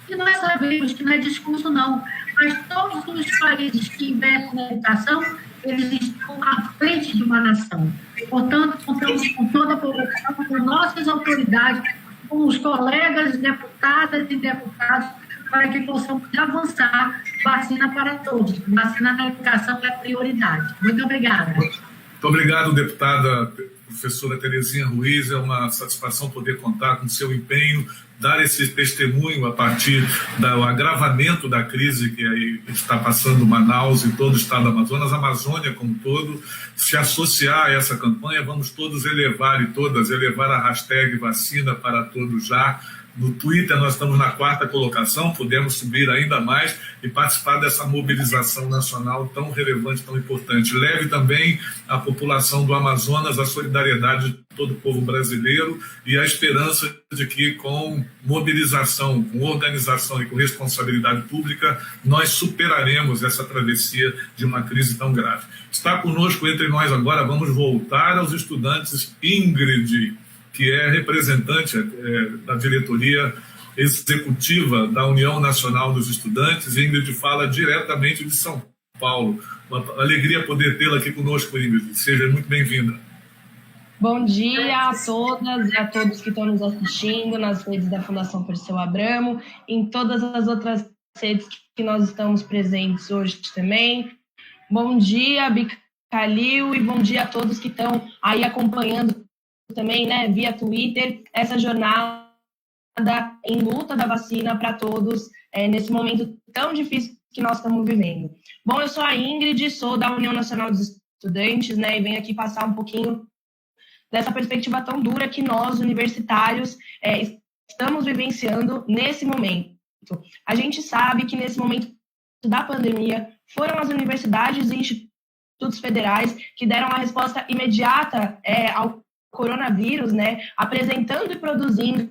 E nós sabemos que não é discurso não, mas todos os países que investem na educação, eles estão à frente de uma nação. Portanto, contamos com toda a população, com nossas autoridades, com os colegas deputadas e deputados, para que possamos avançar vacina para todos. Vacina na educação é prioridade. Muito obrigada. Muito obrigado, deputada professora Terezinha Ruiz. É uma satisfação poder contar com o seu empenho, dar esse testemunho a partir do agravamento da crise que aí está passando Manaus e todo o estado do Amazonas, a Amazônia como um todo, se associar a essa campanha. Vamos todos elevar e todas elevar a hashtag vacina para todos já. No Twitter nós estamos na 4ª colocação, podemos subir ainda mais e participar dessa mobilização nacional tão relevante, tão importante. Leve também à população do Amazonas a solidariedade de todo o povo brasileiro e a esperança de que com mobilização, com organização e com responsabilidade pública, nós superaremos essa travessia de uma crise tão grave. Está conosco entre nós agora, vamos voltar aos estudantes. Ingrid, que é representante da diretoria executiva da União Nacional dos Estudantes. Ingrid fala diretamente de São Paulo. Uma alegria poder tê-la aqui conosco, Ingrid. Seja muito bem-vinda. Bom dia a todas e a todos que estão nos assistindo nas redes da Fundação Perseu Abramo, em todas as outras redes que nós estamos presentes hoje também. Bom dia, Bicalil, e bom dia a todos que estão aí acompanhando também, né, via Twitter, essa jornada em luta da vacina para todos, nesse momento tão difícil que nós estamos vivendo. Bom, eu sou a Ingrid, sou da União Nacional dos Estudantes, né, e venho aqui passar um pouquinho dessa perspectiva tão dura que nós, universitários, estamos vivenciando nesse momento. A gente sabe que nesse momento da pandemia, foram as universidades e institutos federais que deram uma resposta imediata ao coronavírus, né, apresentando e produzindo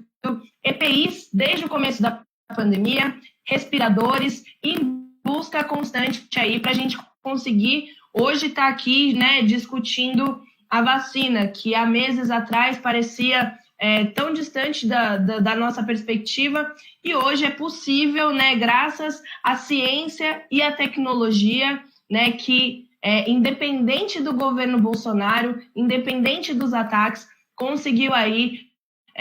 EPIs desde o começo da pandemia, respiradores, em busca constante aí para a gente conseguir hoje estar aqui, né, discutindo a vacina, que há meses atrás parecia tão distante da nossa perspectiva, e hoje é possível, né, graças à ciência e à tecnologia, né, que independente do governo Bolsonaro, independente dos ataques, conseguiu aí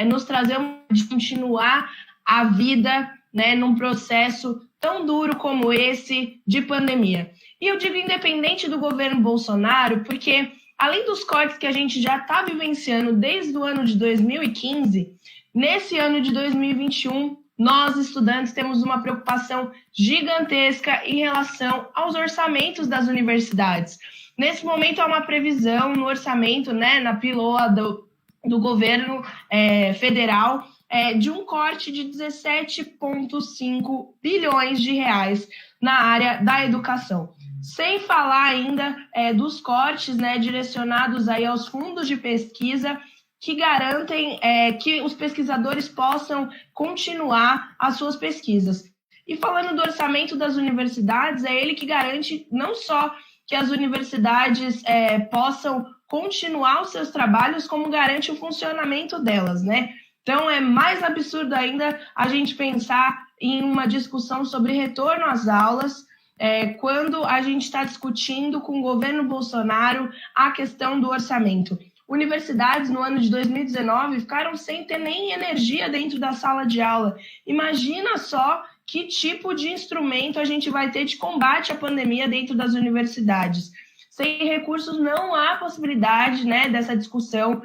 nos trazer de continuar a vida, né, num processo tão duro como esse de pandemia. E eu digo independente do governo Bolsonaro, porque além dos cortes que a gente já está vivenciando desde o ano de 2015, nesse ano de 2021, nós, estudantes, temos uma preocupação gigantesca em relação aos orçamentos das universidades. Nesse momento, há uma previsão no orçamento, né, na piloa do governo federal, de um corte de 17,5 bilhões de reais na área da educação. Sem falar ainda dos cortes, né, direcionados aí aos fundos de pesquisa que garantem que os pesquisadores possam continuar as suas pesquisas. E falando do orçamento das universidades, é ele que garante não só que as universidades possam continuar os seus trabalhos, como garante o funcionamento delas, né? Então, é mais absurdo ainda a gente pensar em uma discussão sobre retorno às aulas, quando a gente está discutindo com o governo Bolsonaro a questão do orçamento. Universidades, no ano de 2019, ficaram sem ter nem energia dentro da sala de aula. Imagina só que tipo de instrumento a gente vai ter de combate à pandemia dentro das universidades. Sem recursos não há possibilidade, né, dessa discussão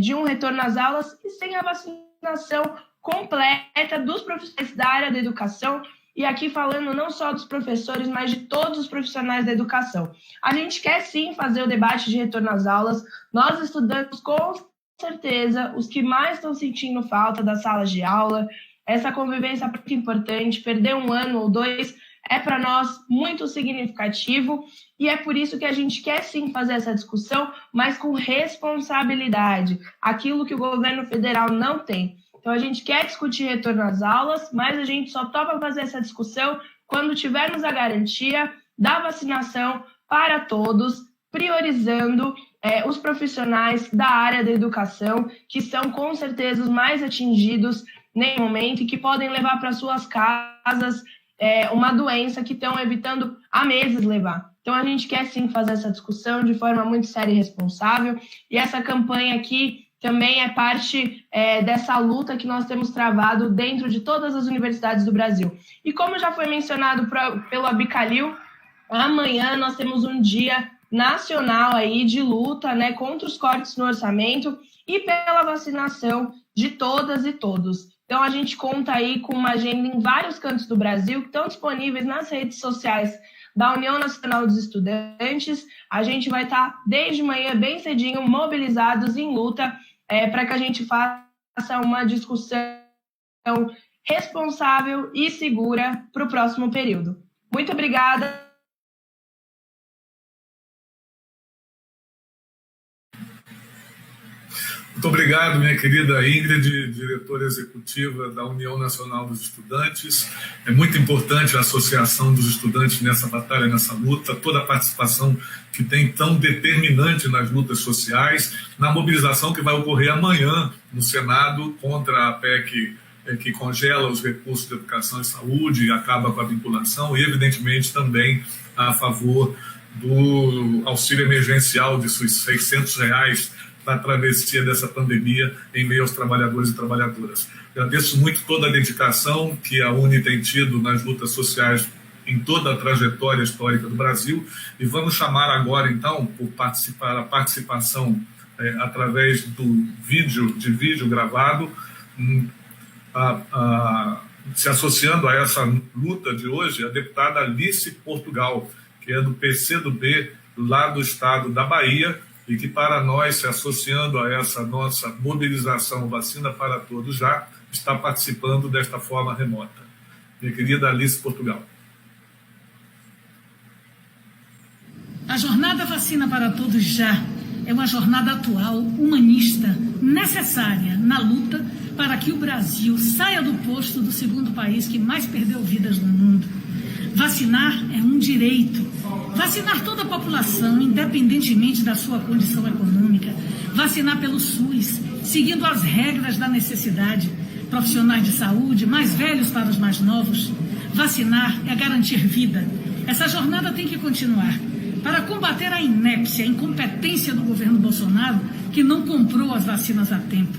de um retorno às aulas, e sem a vacinação completa dos profissionais da área da educação, e aqui falando não só dos professores, mas de todos os profissionais da educação. A gente quer sim fazer o debate de retorno às aulas. Nós, estudantes, com certeza, os que mais estão sentindo falta das salas de aula, essa convivência é muito importante. Perder um ano ou dois é para nós muito significativo, e é por isso que a gente quer sim fazer essa discussão, mas com responsabilidade, aquilo que o governo federal não tem. Então, a gente quer discutir retorno às aulas, mas a gente só topa fazer essa discussão quando tivermos a garantia da vacinação para todos, priorizando os profissionais da área da educação, que são com certeza os mais atingidos nesse momento e que podem levar para suas casas uma doença que estão evitando há meses levar. Então, a gente quer sim fazer essa discussão de forma muito séria e responsável, e essa campanha aqui também é parte dessa luta que nós temos travado dentro de todas as universidades do Brasil. E como já foi mencionado pelo Abicalil, amanhã nós temos um dia nacional aí de luta, né, contra os cortes no orçamento e pela vacinação de todas e todos. Então, a gente conta aí com uma agenda em vários cantos do Brasil que estão disponíveis nas redes sociais da União Nacional dos Estudantes. A gente vai estar desde manhã, bem cedinho, mobilizados em luta para que a gente faça uma discussão responsável e segura para o próximo período. Muito obrigada. Muito obrigado, minha querida Ingrid, diretora executiva da União Nacional dos Estudantes. É muito importante a associação dos estudantes nessa batalha, nessa luta, toda a participação que tem tão determinante nas lutas sociais, na mobilização que vai ocorrer amanhã no Senado contra a PEC que congela os recursos de educação e saúde e acaba com a vinculação, e evidentemente também a favor do auxílio emergencial de R$600 para a travessia dessa pandemia em meio aos trabalhadores e trabalhadoras. Agradeço muito toda a dedicação que a UNE tem tido nas lutas sociais em toda a trajetória histórica do Brasil, e vamos chamar agora, então, a participação através do vídeo gravado, se associando a essa luta de hoje, a deputada Alice Portugal, que é do PCdoB, lá do estado da Bahia, e que para nós, se associando a essa nossa mobilização Vacina para Todos Já, está participando desta forma remota. Minha querida Alice Portugal. A jornada Vacina para Todos Já é uma jornada atual, humanista, necessária na luta para que o Brasil saia do posto do segundo país que mais perdeu vidas no mundo. Vacinar é um direito. Vacinar toda a população, independentemente da sua condição econômica. Vacinar pelo SUS, seguindo as regras da necessidade. Profissionais de saúde, mais velhos para os mais novos. Vacinar é garantir vida. Essa jornada tem que continuar para combater a inépcia, a incompetência do governo Bolsonaro, que não comprou as vacinas a tempo.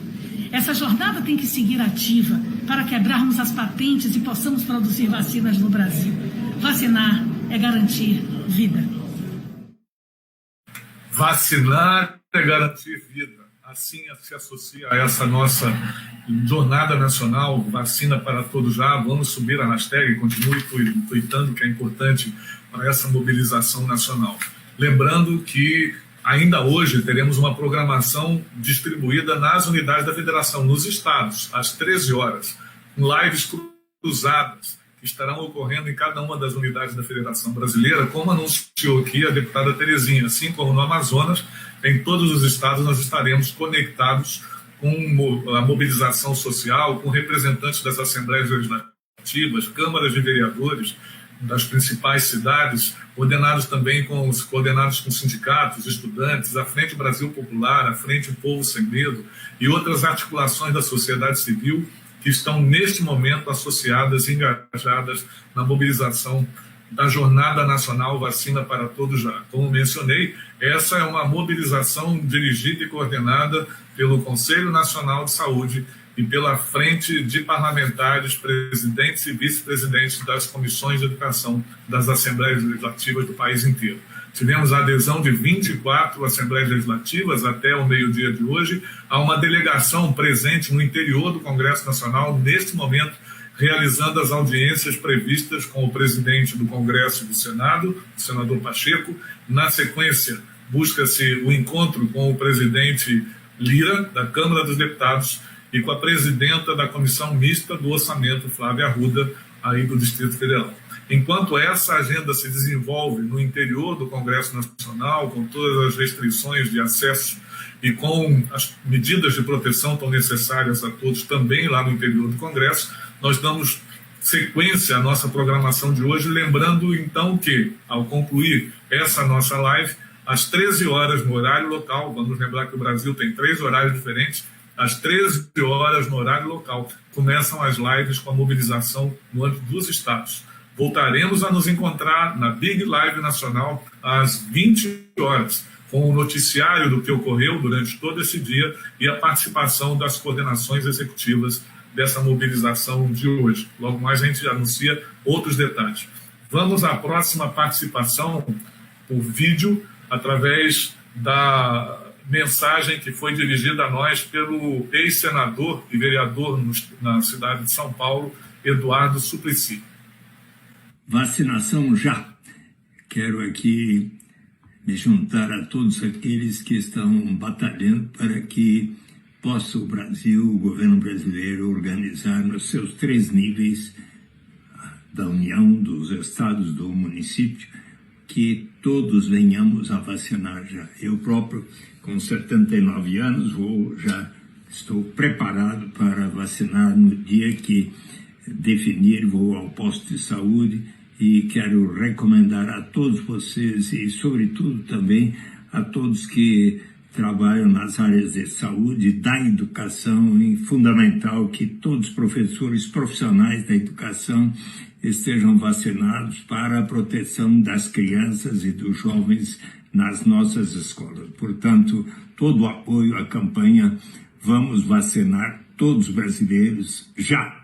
Essa jornada tem que seguir ativa para quebrarmos as patentes e possamos produzir vacinas no Brasil. Vacinar é garantir vida. Vacinar é garantir vida. Assim se associa a essa nossa jornada nacional, Vacina para Todos Já. Vamos subir a hashtag, continue tweetando, que é importante para essa mobilização nacional. Lembrando que ainda hoje teremos uma programação distribuída nas unidades da federação, nos estados, às 13 horas, com lives cruzadas, que estarão ocorrendo em cada uma das unidades da Federação Brasileira, como anunciou aqui a deputada Terezinha. Assim como no Amazonas, em todos os estados nós estaremos conectados com a mobilização social, com representantes das Assembleias Legislativas, câmaras de vereadores das principais cidades, coordenados com sindicatos, estudantes, a Frente Brasil Popular, a Frente Povo Sem Medo e outras articulações da sociedade civil que estão, neste momento, associadas e engajadas na mobilização da Jornada Nacional Vacina para Todos Já. Como mencionei, essa é uma mobilização dirigida e coordenada pelo Conselho Nacional de Saúde e pela frente de parlamentares, presidentes e vice-presidentes das comissões de educação das Assembleias Legislativas do país inteiro. Tivemos a adesão de 24 Assembleias Legislativas até o meio-dia de hoje. Há uma delegação presente no interior do Congresso Nacional, neste momento, realizando as audiências previstas com o presidente do Congresso e do Senado, o senador Pacheco. Na sequência, busca-se o encontro com o presidente Lira, da Câmara dos Deputados, e com a presidenta da Comissão Mista do Orçamento, Flávia Arruda, aí do Distrito Federal. Enquanto essa agenda se desenvolve no interior do Congresso Nacional, com todas as restrições de acesso e com as medidas de proteção tão necessárias a todos também lá no interior do Congresso, nós damos sequência à nossa programação de hoje, lembrando então que, ao concluir essa nossa live, às 13 horas no horário local, vamos lembrar que o Brasil tem 3 horários diferentes, às 13 horas no horário local, começam as lives com a mobilização no âmbito dos estados. Voltaremos a nos encontrar na Big Live Nacional às 20 horas, com o noticiário do que ocorreu durante todo esse dia e a participação das coordenações executivas dessa mobilização de hoje. Logo mais a gente anuncia outros detalhes. Vamos à próxima participação por vídeo, através da mensagem que foi dirigida a nós pelo ex-senador e vereador na cidade de São Paulo, Eduardo Suplicy. Vacinação já. Quero aqui me juntar a todos aqueles que estão batalhando para que possa o Brasil, o governo brasileiro, organizar nos seus 3 níveis da União, dos estados, do município, que todos venhamos a vacinar já. Eu próprio, com 79 anos, já estou preparado para vacinar no dia que definir, vou ao posto de saúde e quero recomendar a todos vocês e, sobretudo, também a todos que trabalham nas áreas de saúde, da educação, e fundamental que todos os professores profissionais da educação estejam vacinados para a proteção das crianças e dos jovens nas nossas escolas. Portanto, todo o apoio à campanha Vamos Vacinar Todos os Brasileiros já.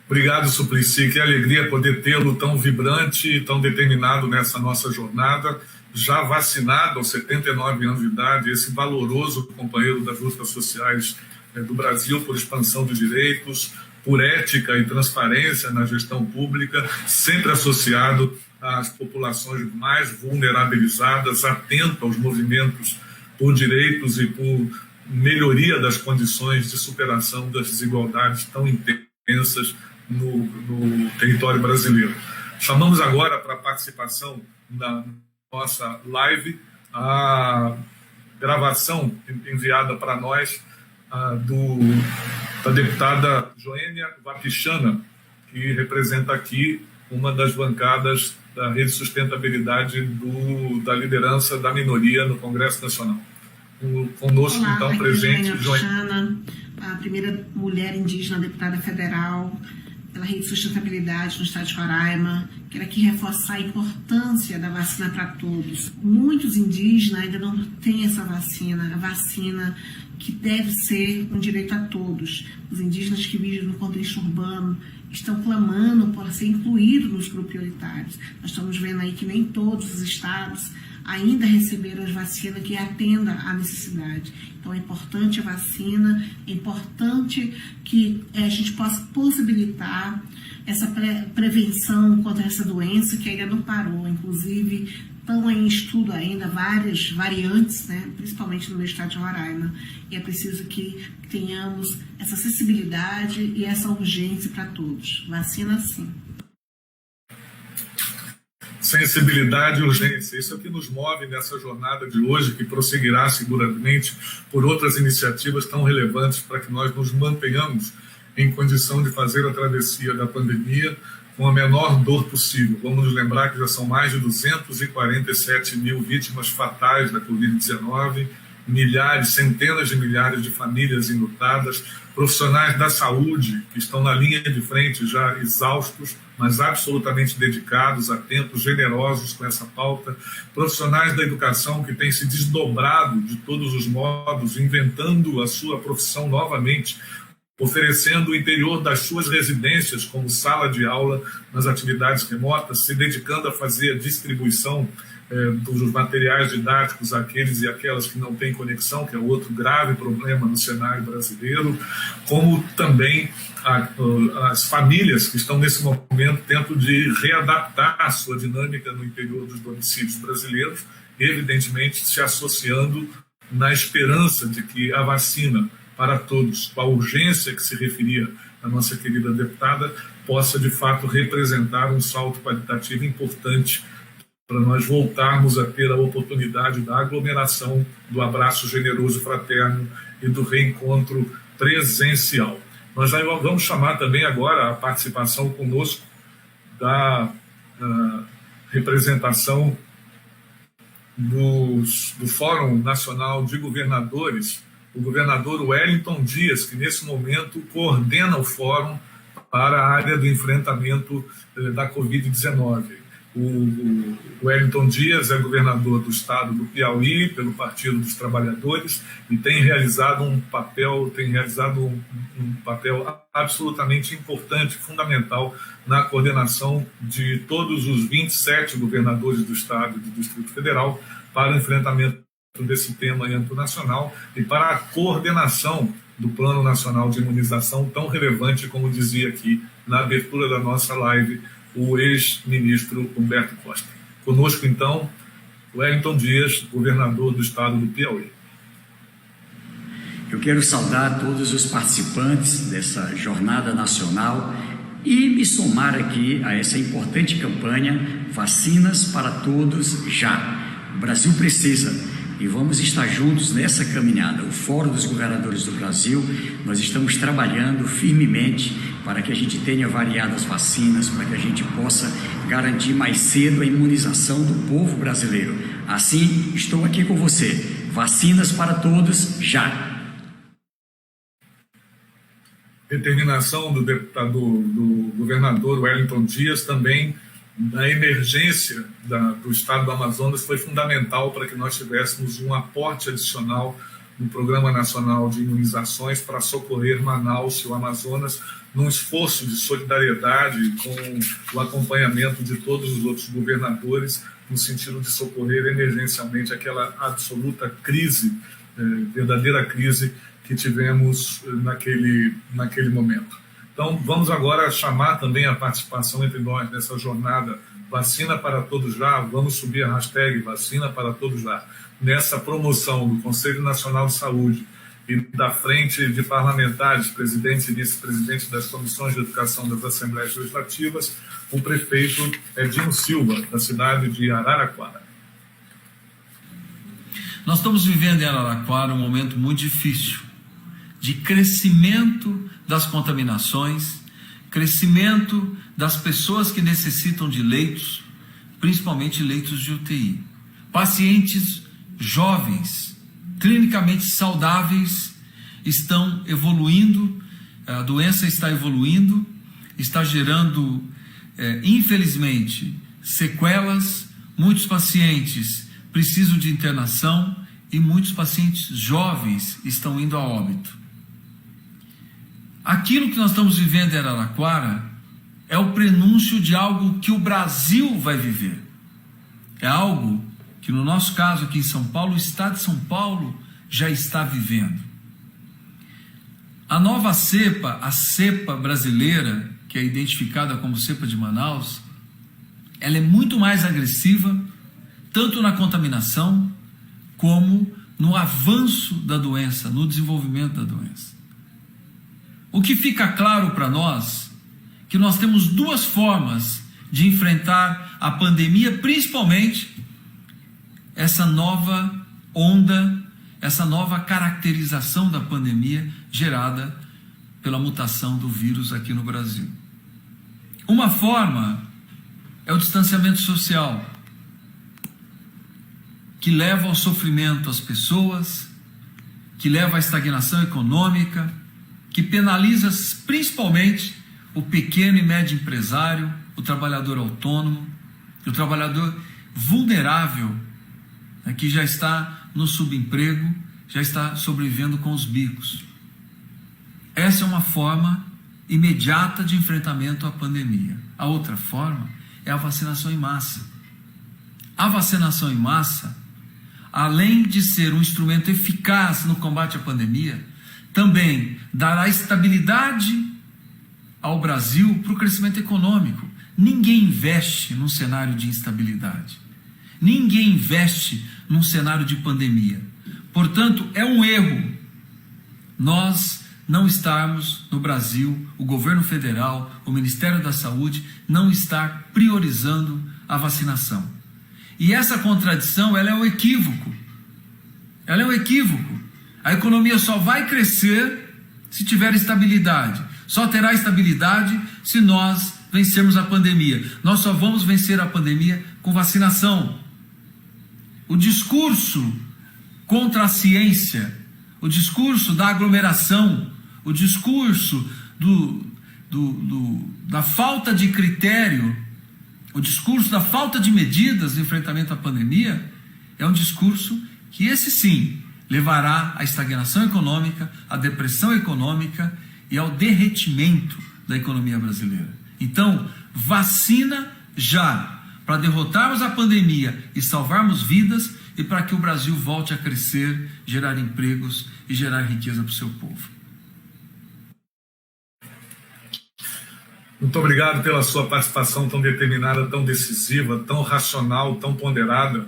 Obrigado, Suplicy. Que alegria poder tê-lo tão vibrante e tão determinado nessa nossa jornada, já vacinado aos 79 anos de idade, esse valoroso companheiro das lutas sociais do Brasil por expansão dos direitos, por ética e transparência na gestão pública, sempre associado às populações mais vulnerabilizadas, atento aos movimentos por direitos e por melhoria das condições de superação das desigualdades tão intensas no território brasileiro. Chamamos agora para a participação na nossa live a gravação enviada para nós da deputada Joênia Wapichana, que representa aqui uma das bancadas da Rede Sustentabilidade da liderança da minoria no Congresso Nacional. Conosco, Olá, então, presente Joênia, a primeira mulher indígena deputada federal pela Rede Sustentabilidade no estado de Roraima. Quero aqui reforçar a importância da vacina para todos. Muitos indígenas ainda não têm essa vacina, a vacina que deve ser um direito a todos. Os indígenas que vivem no contexto urbano estão clamando por ser incluídos nos grupos prioritários. Nós estamos vendo aí que nem todos os estados ainda receberam as vacinas que atendam à necessidade. Então é importante a vacina, é importante que a gente possa possibilitar essa prevenção contra essa doença que ainda não parou. Inclusive, estão em estudo ainda várias variantes, né, principalmente no meu estado de Roraima. E é preciso que tenhamos essa acessibilidade e essa urgência para todos. Vacina sim. Sensibilidade e urgência. Isso é o que nos move nessa jornada de hoje, que prosseguirá seguramente por outras iniciativas tão relevantes para que nós nos mantenhamos em condição de fazer a travessia da pandemia com a menor dor possível. Vamos nos lembrar que já são mais de 247 mil vítimas fatais da Covid-19, milhares, centenas de milhares de famílias enlutadas, profissionais da saúde que estão na linha de frente já exaustos, mas absolutamente dedicados, atentos, generosos com essa pauta, profissionais da educação que têm se desdobrado de todos os modos, inventando a sua profissão novamente, oferecendo o interior das suas residências como sala de aula nas atividades remotas, se dedicando a fazer a distribuição dos materiais didáticos àqueles e aquelas que não têm conexão, que é outro grave problema no cenário brasileiro, como também as famílias que estão nesse momento tentando de readaptar a sua dinâmica no interior dos domicílios brasileiros, evidentemente se associando na esperança de que a vacina para todos, com a urgência que se referia a nossa querida deputada, possa de fato representar um salto qualitativo importante para nós voltarmos a ter a oportunidade da aglomeração, do abraço generoso fraterno e do reencontro presencial. Nós já vamos chamar também agora a participação conosco da representação do Fórum Nacional de Governadores, o governador Wellington Dias, que nesse momento coordena o fórum para a área do enfrentamento da Covid-19. O Wellington Dias é governador do estado do Piauí pelo Partido dos Trabalhadores e tem realizado um papel absolutamente importante, fundamental na coordenação de todos os 27 governadores do estado e do Distrito Federal para o enfrentamento desse tema em âmbito nacional e para a coordenação do Plano Nacional de Imunização, tão relevante, como dizia aqui na abertura da nossa live o ex-ministro Humberto Costa. Conosco, então, Wellington Dias, governador do estado do Piauí. Eu quero saudar todos os participantes dessa jornada nacional e me somar aqui a essa importante campanha Vacinas para Todos Já. O Brasil precisa e vamos estar juntos nessa caminhada. O Fórum dos Governadores do Brasil, nós estamos trabalhando firmemente para que a gente tenha variadas vacinas, para que a gente possa garantir mais cedo a imunização do povo brasileiro. Assim, estou aqui com você. Vacinas para todos, já! Determinação do governador Wellington Dias também na emergência do estado do Amazonas foi fundamental para que nós tivéssemos um aporte adicional no Programa Nacional de Imunizações para socorrer Manaus e o Amazonas num esforço de solidariedade com o acompanhamento de todos os outros governadores no sentido de socorrer emergencialmente aquela absoluta crise, verdadeira crise que tivemos naquele momento. Então, vamos agora chamar também a participação entre nós nessa jornada Vacina para Todos Já. Vamos subir a hashtag Vacina para Todos Já. Nessa promoção do Conselho Nacional de Saúde e da Frente de Parlamentares, presidentes e vice-presidentes das comissões de educação das Assembleias Legislativas, o prefeito Edinho Silva, da cidade de Araraquara. Nós estamos vivendo em Araraquara um momento muito difícil, de crescimento das contaminações, crescimento das pessoas que necessitam de leitos, principalmente leitos de UTI. Pacientes jovens, clinicamente saudáveis, estão evoluindo, a doença está evoluindo, está gerando, infelizmente, sequelas. Muitos pacientes precisam de internação e muitos pacientes jovens estão indo a óbito. Aquilo que nós estamos vivendo em Araraquara é o prenúncio de algo que o Brasil vai viver. É algo que, no nosso caso aqui em São Paulo, o estado de São Paulo já está vivendo. A nova cepa, a cepa brasileira, que é identificada como cepa de Manaus, ela é muito mais agressiva, tanto na contaminação, como no avanço da doença, no desenvolvimento da doença. O que fica claro para nós é que nós temos duas formas de enfrentar a pandemia, principalmente essa nova onda, essa nova caracterização da pandemia gerada pela mutação do vírus aqui no Brasil. Uma forma é o distanciamento social, que leva ao sofrimento as pessoas, que leva à estagnação econômica, que penaliza principalmente o pequeno e médio empresário, o trabalhador autônomo, o trabalhador vulnerável, que já está no subemprego, já está sobrevivendo com os bicos. Essa é uma forma imediata de enfrentamento à pandemia. A outra forma é a vacinação em massa. A vacinação em massa, além de ser um instrumento eficaz no combate à pandemia, também dará estabilidade ao Brasil para o crescimento econômico. Ninguém investe num cenário de instabilidade. Ninguém investe num cenário de pandemia. Portanto, é um erro nós não estarmos no Brasil, o governo federal, o Ministério da Saúde, não estar priorizando a vacinação. E essa contradição, ela é um equívoco. Ela é um equívoco. A economia só vai crescer se tiver estabilidade. Só terá estabilidade se nós vencermos a pandemia. Nós só vamos vencer a pandemia com vacinação. O discurso contra a ciência, o discurso da aglomeração, o discurso da falta de critério, o discurso da falta de medidas de enfrentamento à pandemia, é um discurso que esse sim levará à estagnação econômica, à depressão econômica e ao derretimento da economia brasileira. Então, vacina já, para derrotarmos a pandemia e salvarmos vidas e para que o Brasil volte a crescer, gerar empregos e gerar riqueza para o seu povo. Muito obrigado pela sua participação tão determinada, tão decisiva, tão racional, tão ponderada.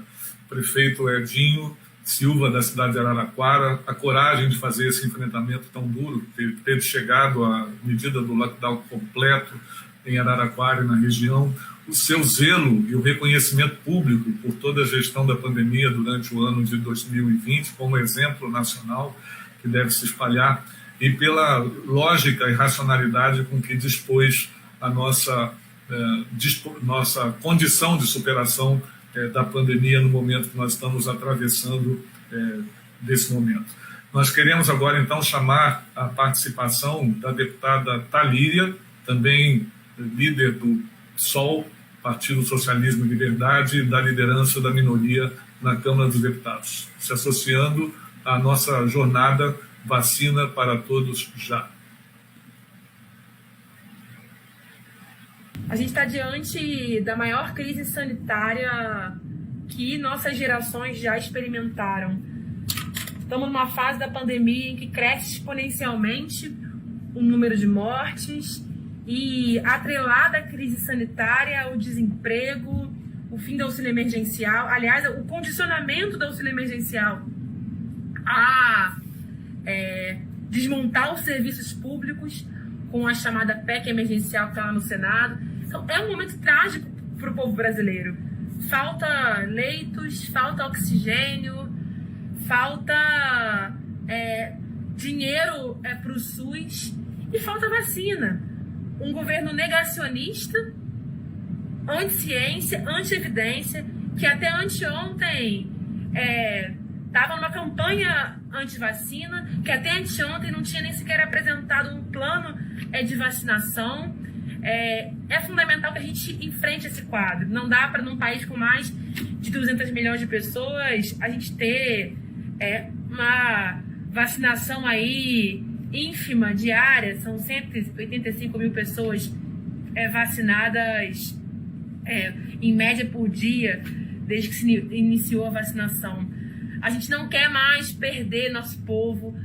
Prefeito Edinho Silva, da cidade de Araraquara, a coragem de fazer esse enfrentamento tão duro, ter chegado à medida do lockdown completo em Araraquara e na região, o seu zelo e o reconhecimento público por toda a gestão da pandemia durante o ano de 2020, como exemplo nacional que deve se espalhar, e pela lógica e racionalidade com que dispôs a nossa condição de superação da pandemia no momento que nós estamos atravessando desse momento. Nós queremos agora, então, chamar a participação da deputada Talíria, também líder do PSOL, Partido Socialismo e Liberdade, da liderança da minoria na Câmara dos Deputados, se associando à nossa jornada Vacina para Todos Já. A gente está diante da maior crise sanitária que nossas gerações já experimentaram. Estamos numa fase da pandemia em que cresce exponencialmente o número de mortes e, atrelada à crise sanitária, o desemprego, o fim do auxílio emergencial, aliás, o condicionamento do auxílio emergencial a desmontar os serviços públicos com a chamada PEC emergencial que está lá no Senado. Então, é um momento trágico para o povo brasileiro. Falta leitos, falta oxigênio, falta dinheiro para o SUS e falta vacina. Um governo negacionista, anti-ciência, anti-evidência, que até anteontem estava numa campanha anti-vacina, que até anteontem não tinha nem sequer apresentado um plano de vacinação. É fundamental que a gente enfrente esse quadro. Não dá para, num país com mais de 200 milhões de pessoas, a gente ter uma vacinação aí ínfima, diária. São 185 mil pessoas vacinadas em média por dia, desde que se iniciou a vacinação. A gente não quer mais perder nosso povo,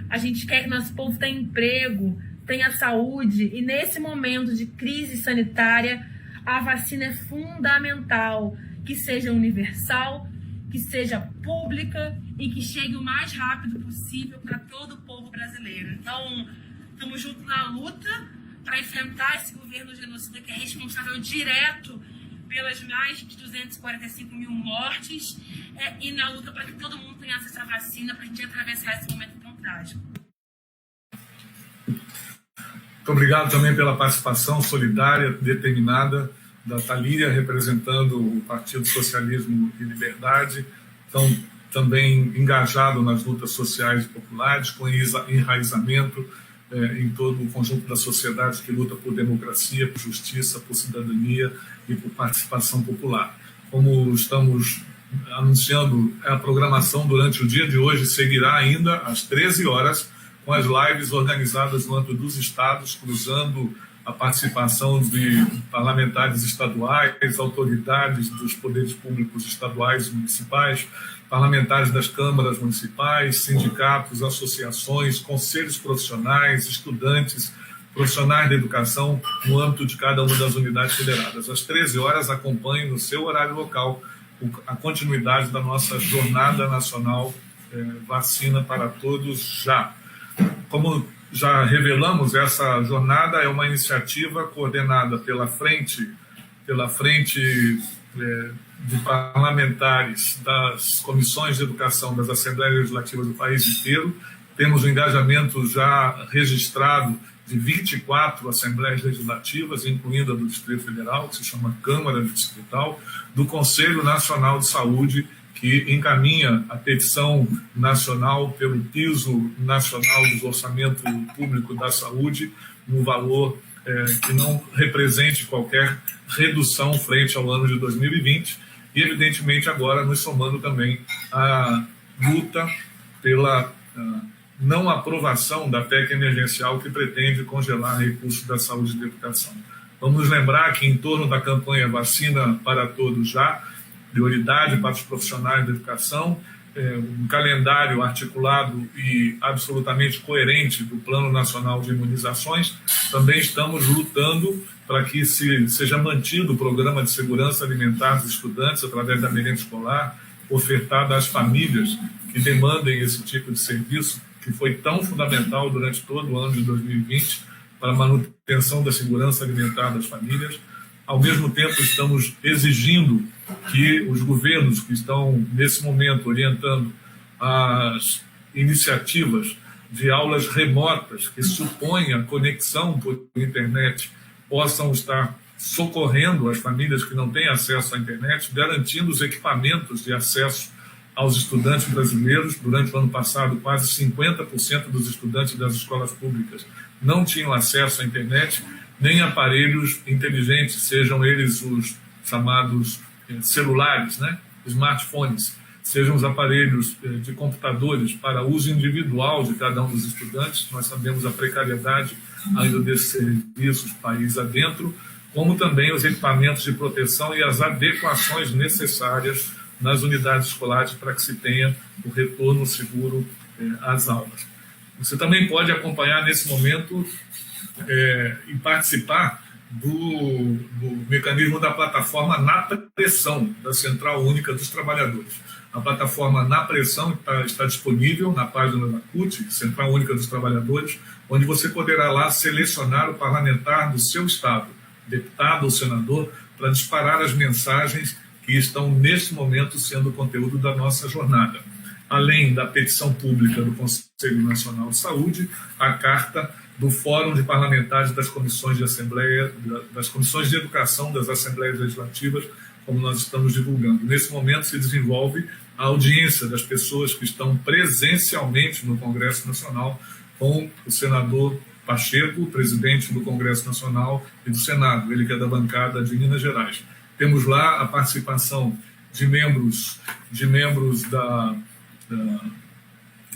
a gente quer que nosso povo tenha emprego, tenha saúde, e nesse momento de crise sanitária, a vacina é fundamental, que seja universal, que seja pública e que chegue o mais rápido possível para todo o povo brasileiro. Então, estamos juntos na luta para enfrentar esse governo genocida que é responsável direto pelas mais de 245 mil mortes e na luta para que todo mundo tenha acesso à vacina para a gente atravessar esse momento tão trágico. Muito obrigado também pela participação solidária, determinada, da Talíria, representando o Partido Socialismo e Liberdade, então também engajado nas lutas sociais e populares, com enraizamento em todo o conjunto da sociedade que luta por democracia, por justiça, por cidadania e por participação popular. Como estamos anunciando, a programação durante o dia de hoje seguirá ainda às 13 horas, com as lives organizadas no âmbito dos estados, cruzando a participação de parlamentares estaduais, autoridades dos poderes públicos estaduais e municipais, parlamentares das câmaras municipais, sindicatos, associações, conselhos profissionais, estudantes, profissionais da educação, no âmbito de cada uma das unidades federadas. Às 13 horas, acompanhe no seu horário local a continuidade da nossa Jornada Nacional Vacina para Todos Já. Como já revelamos, essa jornada é uma iniciativa coordenada pela Frente de parlamentares das comissões de educação das Assembleias Legislativas do país inteiro. Temos um engajamento já registrado de 24 Assembleias Legislativas, incluindo a do Distrito Federal, que se chama Câmara Distrital, do Conselho Nacional de Saúde, que encaminha a petição nacional pelo piso nacional do orçamento público da saúde, no valor que não represente qualquer redução frente ao ano de 2020, e evidentemente agora nos somando também a luta pela não aprovação da PEC emergencial que pretende congelar recursos da saúde e da educação. Vamos lembrar que em torno da campanha Vacina para Todos Já, prioridade para os profissionais da educação, um calendário articulado e absolutamente coerente do Plano Nacional de Imunizações, também estamos lutando para que seja mantido o programa de segurança alimentar dos estudantes através da merenda escolar, ofertada às famílias que demandem esse tipo de serviço, que foi tão fundamental durante todo o ano de 2020 para a manutenção da segurança alimentar das famílias. Ao mesmo tempo, estamos exigindo que os governos que estão, nesse momento, orientando as iniciativas de aulas remotas, que supõem a conexão por internet, possam estar socorrendo as famílias que não têm acesso à internet, garantindo os equipamentos de acesso aos estudantes brasileiros. Durante o ano passado, quase 50% dos estudantes das escolas públicas não tinham acesso à internet, nem aparelhos inteligentes, sejam eles os chamados celulares, smartphones, sejam os aparelhos de computadores para uso individual de cada um dos estudantes. Nós sabemos a precariedade ainda desses serviços país adentro, como também os equipamentos de proteção e as adequações necessárias nas unidades escolares para que se tenha o retorno seguro às aulas. Você também pode acompanhar nesse momento e participar do mecanismo da plataforma Na Pressão, da Central Única dos Trabalhadores. A plataforma Na Pressão está disponível na página da CUT, Central Única dos Trabalhadores, onde você poderá lá selecionar o parlamentar do seu estado, deputado ou senador, para disparar as mensagens que estão, neste momento, sendo o conteúdo da nossa jornada. Além da petição pública do Conselho Nacional de Saúde, a carta do Fórum de Parlamentares das Comissões de Assembleia, das Comissões de Educação das Assembleias Legislativas, como nós estamos divulgando. Nesse momento se desenvolve a audiência das pessoas que estão presencialmente no Congresso Nacional com o senador Pacheco, presidente do Congresso Nacional e do Senado, ele que é da bancada de Minas Gerais. Temos lá a participação de membros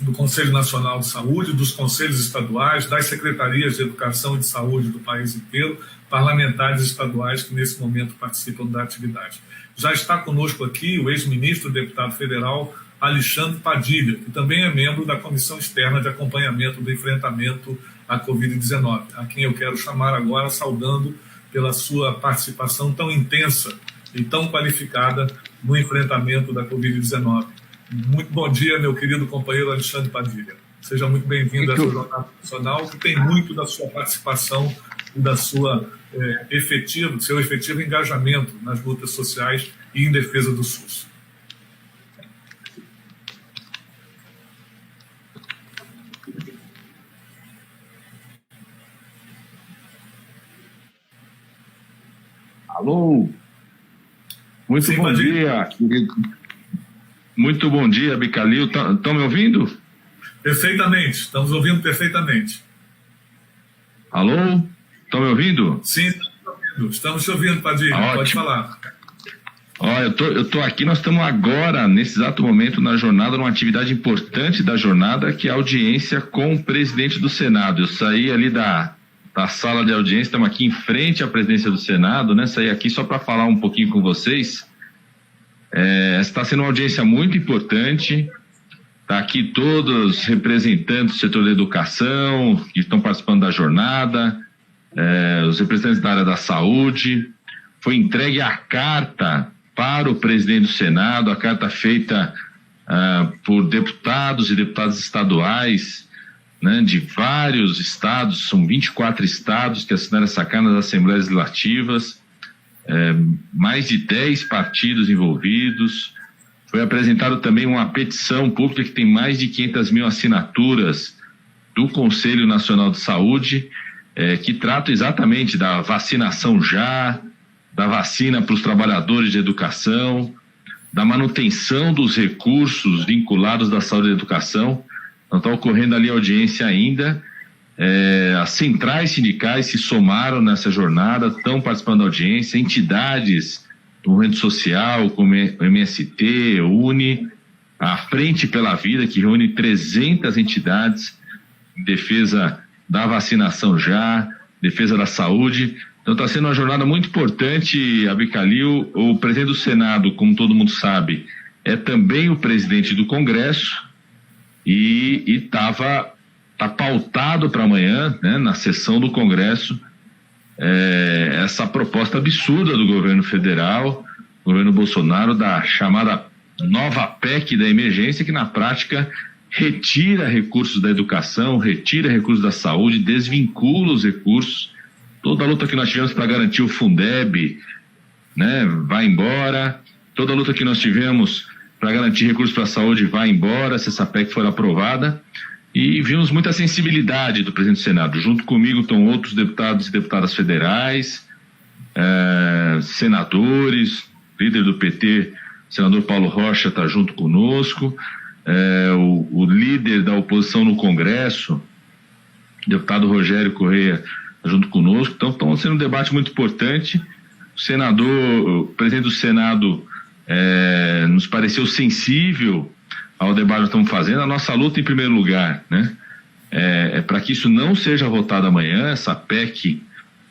do Conselho Nacional de Saúde, dos conselhos estaduais, das secretarias de educação e de saúde do país inteiro, parlamentares estaduais que nesse momento participam da atividade. Já está conosco aqui o ex-ministro e deputado federal Alexandre Padilha, que também é membro da Comissão Externa de Acompanhamento do Enfrentamento à Covid-19, a quem eu quero chamar agora, saudando pela sua participação tão intensa e tão qualificada no enfrentamento da Covid-19. Muito bom dia, meu querido companheiro Alexandre Padilha. Seja muito bem-vindo a essa jornada nacional, que tem muito da sua participação e da sua seu efetivo engajamento nas lutas sociais e em defesa do SUS. Alô? Muito Sim, bom dia, querido. Muito bom dia, Bicalil. Estão me ouvindo? Perfeitamente, estamos ouvindo perfeitamente. Alô? Estão me ouvindo? Sim, estamos te ouvindo, Padilha. Ótimo. Pode falar. Eu tô aqui, nós estamos agora, nesse exato momento, na jornada, numa atividade importante da jornada, que é a audiência com o presidente do Senado. Eu saí ali da sala de audiência, estamos aqui em frente à presidência do Senado, né? Saí aqui só para falar um pouquinho com vocês. Está sendo uma audiência muito importante. Está aqui todos os representantes do setor da educação, que estão participando da jornada, os representantes da área da saúde. Foi entregue a carta para o presidente do Senado, a carta feita por deputados e deputadas estaduais, né, de vários estados, são 24 estados que assinaram essa carta nas Assembleias Legislativas. mais de 10 partidos envolvidos. Foi apresentada também uma petição pública que tem mais de 500 mil assinaturas do Conselho Nacional de Saúde, que trata exatamente da vacinação já, da vacina para os trabalhadores de educação, da manutenção dos recursos vinculados da saúde e da educação. Então está ocorrendo ali audiência ainda. As centrais sindicais se somaram nessa jornada, estão participando da audiência, entidades do movimento social, como o MST, UNE, a Frente pela Vida, que reúne 300 entidades em defesa da vacinação já, defesa da saúde. Então está sendo uma jornada muito importante, Abicalil. O presidente do Senado, como todo mundo sabe, é também o presidente do Congresso e está pautado para amanhã, né, na sessão do Congresso, essa proposta absurda do governo federal, governo Bolsonaro, da chamada nova PEC da emergência, que na prática retira recursos da educação, retira recursos da saúde, desvincula os recursos. Toda a luta que nós tivemos para garantir o Fundeb, né, vai embora. Toda a luta que nós tivemos para garantir recursos para a saúde vai embora, se essa PEC for aprovada. E vimos muita sensibilidade do presidente do Senado. Junto comigo estão outros deputados e deputadas federais, senadores, líder do PT, senador Paulo Rocha, está junto conosco, o líder da oposição no Congresso, deputado Rogério Correia, está junto conosco. Então, está sendo um debate muito importante. O presidente do Senado nos pareceu sensível ao debate que nós estamos fazendo. A nossa luta, em primeiro lugar, né, para que isso não seja votado amanhã, essa PEC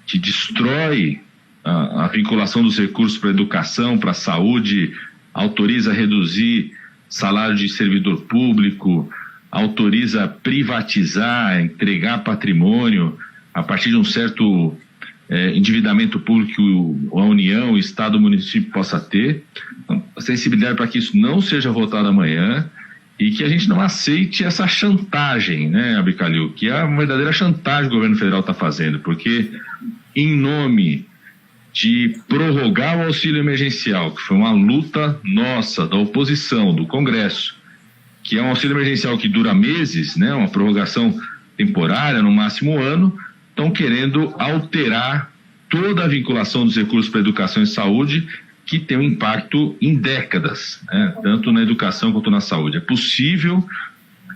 que destrói a vinculação dos recursos para a educação, para a saúde, autoriza a reduzir salário de servidor público, autoriza privatizar, entregar patrimônio a partir de um certo endividamento público que a União, o Estado, o município possa ter. Então, a sensibilidade para que isso não seja votado amanhã e que a gente não aceite essa chantagem, né, Abicalil, que é uma verdadeira chantagem que o governo federal está fazendo, porque em nome de prorrogar o auxílio emergencial, que foi uma luta nossa, da oposição, do Congresso, que é um auxílio emergencial que dura meses, né, uma prorrogação temporária, no máximo 1 ano, estão querendo alterar toda a vinculação dos recursos para educação e saúde, que tem um impacto em décadas, né, tanto na educação quanto na saúde. É possível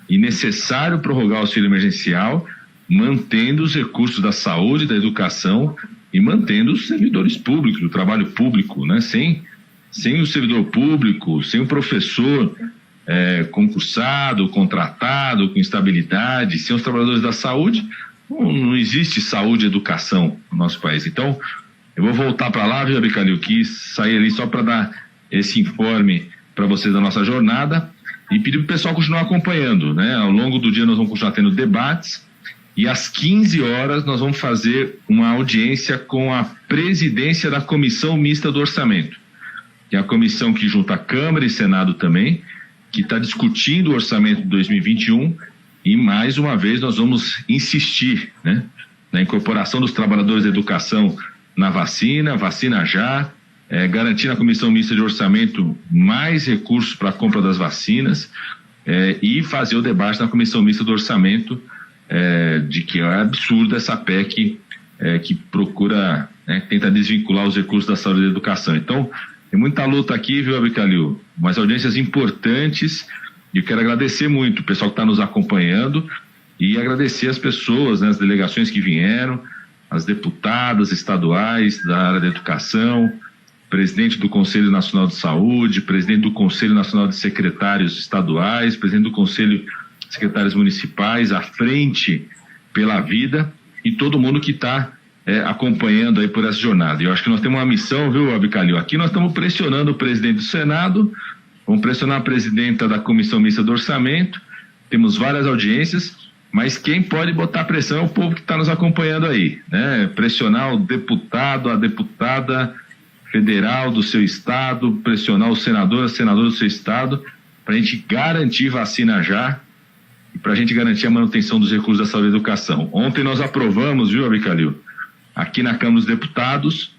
e necessário prorrogar o auxílio emergencial, mantendo os recursos da saúde, da educação e mantendo os servidores públicos, o trabalho público, né? Sem o servidor público, sem o professor concursado, contratado, com estabilidade, sem os trabalhadores da saúde, não existe saúde e educação no nosso país. Então, eu vou voltar para lá, viu, Abicalil, quis sair ali só para dar esse informe para vocês da nossa jornada e pedir para o pessoal continuar acompanhando, né? Ao longo do dia nós vamos continuar tendo debates e às 15 horas nós vamos fazer uma audiência com a presidência da Comissão Mista do Orçamento, que é a comissão que junta a Câmara e Senado também, que está discutindo o orçamento de 2021 e mais uma vez nós vamos insistir, né, na incorporação dos trabalhadores da educação na vacina já, garantir na Comissão Mista de Orçamento mais recursos para a compra das vacinas e fazer o debate na Comissão Mista do Orçamento de que é absurda essa PEC que procura, né, tenta desvincular os recursos da saúde e da educação. Então, tem muita luta aqui, viu, Abicalil? Mas audiências importantes e eu quero agradecer muito o pessoal que está nos acompanhando e agradecer as pessoas, né, as delegações que vieram, as deputadas estaduais da área da educação, presidente do Conselho Nacional de Saúde, presidente do Conselho Nacional de Secretários Estaduais, presidente do Conselho de Secretários Municipais, a Frente pela Vida e todo mundo que está acompanhando aí por essa jornada. Eu acho que nós temos uma missão, viu, Abicalil? Aqui nós estamos pressionando o presidente do Senado, vamos pressionar a presidenta da Comissão Mista do Orçamento, temos várias audiências, mas quem pode botar pressão é o povo que está nos acompanhando aí, né? Pressionar o deputado, a deputada federal do seu estado, pressionar o senador, a senadora do seu estado, para a gente garantir vacina já e para a gente garantir a manutenção dos recursos da saúde e educação. Ontem nós aprovamos, viu, Abicalil, aqui na Câmara dos Deputados,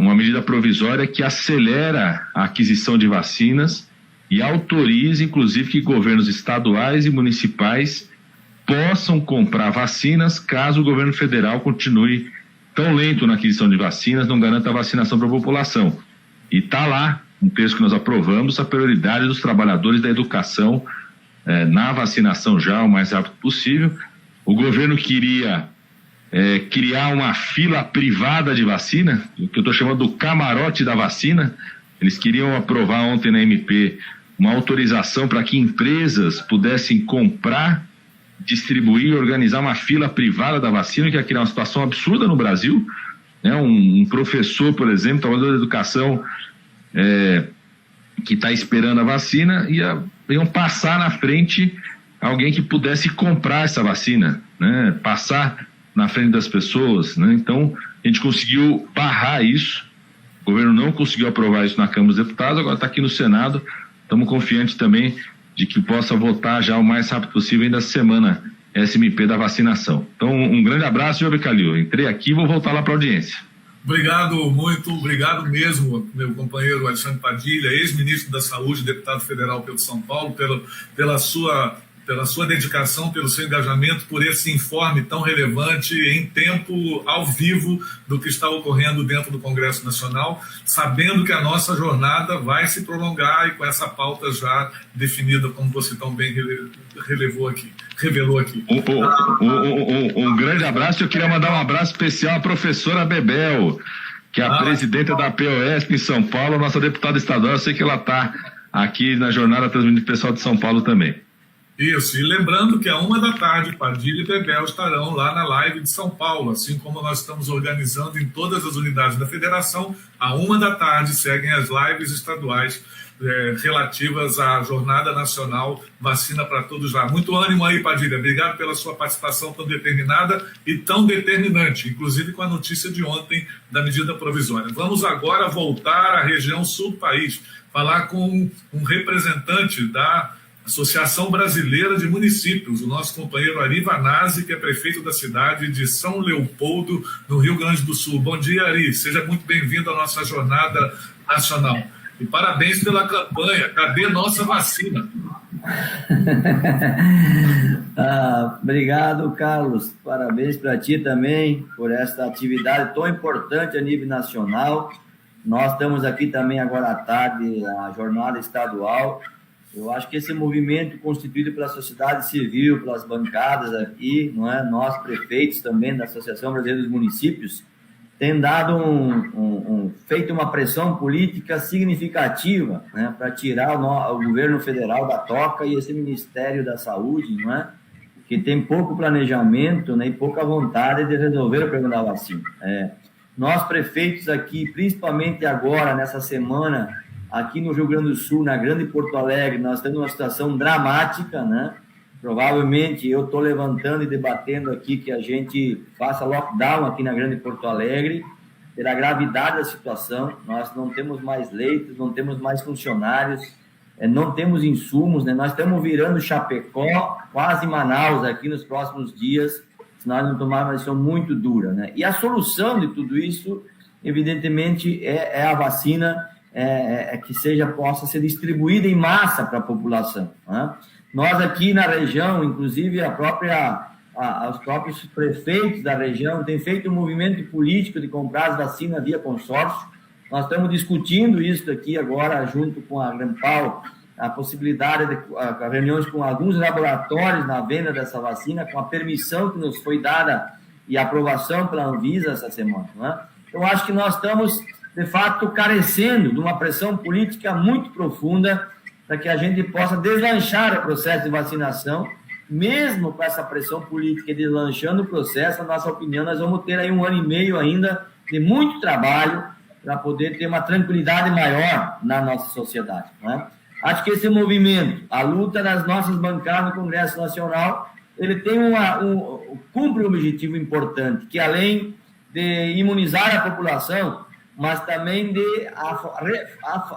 uma medida provisória que acelera a aquisição de vacinas e autoriza, inclusive, que governos estaduais e municipais possam comprar vacinas caso o governo federal continue tão lento na aquisição de vacinas, não garanta a vacinação para a população. E está lá, um texto que nós aprovamos, a prioridade dos trabalhadores da educação na vacinação já o mais rápido possível. O governo queria criar uma fila privada de vacina, o que eu estou chamando do camarote da vacina. Eles queriam aprovar ontem na MP uma autorização para que empresas pudessem comprar, distribuir e organizar uma fila privada da vacina, que ia criar uma situação absurda no Brasil. Um professor, por exemplo, trabalhador da educação, que está esperando a vacina, iam passar na frente alguém que pudesse comprar essa vacina, né? Passar na frente das pessoas, né? Então, a gente conseguiu barrar isso. O governo não conseguiu aprovar isso na Câmara dos Deputados, agora está aqui no Senado. Estamos confiantes também de que possa votar já o mais rápido possível, ainda essa semana, SMP da vacinação. Então, um grande abraço, João Calil. Entrei aqui e vou voltar lá para a audiência. Obrigado, muito obrigado mesmo, meu companheiro Alexandre Padilha, ex-ministro da Saúde, deputado federal pelo São Paulo, pela sua dedicação, pelo seu engajamento, por esse informe tão relevante em tempo, ao vivo, do que está ocorrendo dentro do Congresso Nacional, sabendo que a nossa jornada vai se prolongar e com essa pauta já definida, como você tão bem revelou aqui. Um grande abraço. Eu queria mandar um abraço especial à professora Bebel, que é a presidenta da POSP em São Paulo, nossa deputada estadual. Eu sei que ela está aqui na jornada transmitindo o pessoal de São Paulo também. Isso, e lembrando que à 13h, Padilha e Bebel estarão lá na live de São Paulo, assim como nós estamos organizando em todas as unidades da federação. À 13h seguem as lives estaduais relativas à Jornada Nacional Vacina para Todos lá. Muito ânimo aí, Padilha. Obrigado pela sua participação tão determinada e tão determinante, inclusive com a notícia de ontem da medida provisória. Vamos agora voltar à região sul do país, falar com um representante da Associação Brasileira de Municípios, o nosso companheiro Ari Vanazzi, que é prefeito da cidade de São Leopoldo, no Rio Grande do Sul. Bom dia, Ari. Seja muito bem-vindo à nossa Jornada Nacional. E parabéns pela campanha. Cadê nossa vacina? Obrigado, Carlos. Parabéns para ti também por essa atividade tão importante a nível nacional. Nós estamos aqui também agora à tarde, a jornada estadual. Eu acho que esse movimento constituído pela sociedade civil, pelas bancadas aqui, não é? Nós prefeitos também da Associação Brasileira dos Municípios, tem dado feito uma pressão política significativa, né, para tirar o governo federal da toca e esse Ministério da Saúde, não é, que tem pouco planejamento, né, e pouca vontade de resolver o problema da vacina. Nós prefeitos aqui, principalmente agora, nessa semana, aqui no Rio Grande do Sul, na Grande Porto Alegre, nós temos uma situação dramática, né? Provavelmente eu estou levantando e debatendo aqui que a gente faça lockdown aqui na Grande Porto Alegre, pela gravidade da situação. Nós não temos mais leitos, não temos mais funcionários, não temos insumos, né? Nós estamos virando Chapecó, quase Manaus aqui nos próximos dias, se nós não tomarmos uma decisão muito dura, né? E a solução de tudo isso, evidentemente, é a vacina que possa ser distribuída em massa para a população, né? Nós aqui na região, inclusive os próprios prefeitos da região têm feito um movimento político de comprar as vacinas via consórcio. Nós estamos discutindo isso aqui agora junto com a Grampal, a possibilidade de reuniões com alguns laboratórios na venda dessa vacina, com a permissão que nos foi dada e a aprovação pela Anvisa essa semana, né? Eu acho que nós estamos, de fato, carecendo de uma pressão política muito profunda para que a gente possa deslanchar o processo de vacinação. Mesmo com essa pressão política deslanchando o processo, na nossa opinião, nós vamos ter aí 1 ano e meio ainda de muito trabalho para poder ter uma tranquilidade maior na nossa sociedade, né? Acho que esse movimento, a luta das nossas bancadas no Congresso Nacional, ele tem cumpre um objetivo importante, que além de imunizar a população, mas também de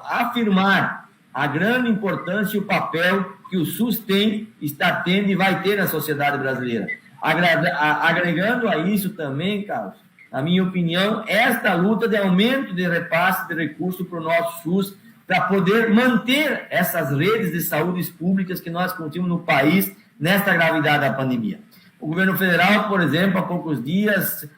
afirmar a grande importância e o papel que o SUS tem, está tendo e vai ter na sociedade brasileira. Agregando a isso também, Carlos, na minha opinião, esta luta de aumento de repasse de recursos para o nosso SUS, para poder manter essas redes de saúde públicas que nós construímos no país nesta gravidade da pandemia. O governo federal, por exemplo, há poucos dias,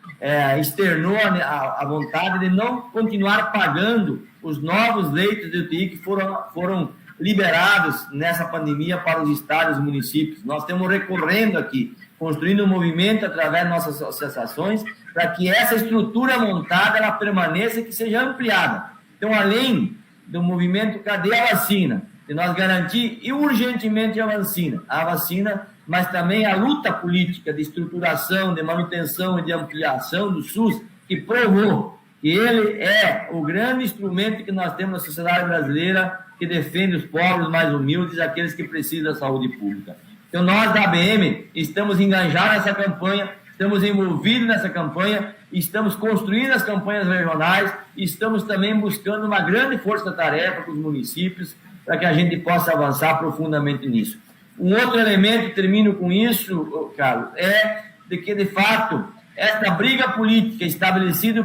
externou a vontade de não continuar pagando os novos leitos de UTI que foram liberados nessa pandemia para os estados e municípios. Nós estamos recorrendo aqui, construindo um movimento através das nossas associações, para que essa estrutura montada ela permaneça e que seja ampliada. Então, além do movimento Cadê a Vacina, de nós garantir urgentemente a vacina, mas também a luta política de estruturação, de manutenção e de ampliação do SUS, que provou que ele é o grande instrumento que nós temos na sociedade brasileira, que defende os pobres mais humildes, aqueles que precisam da saúde pública. Então, nós da ABM estamos engajados nessa campanha, estamos envolvidos nessa campanha, estamos construindo as campanhas regionais e estamos também buscando uma grande força-tarefa com os municípios para que a gente possa avançar profundamente nisso. Um outro elemento, termino com isso, Carlos, é de que, de fato, esta briga política estabelecida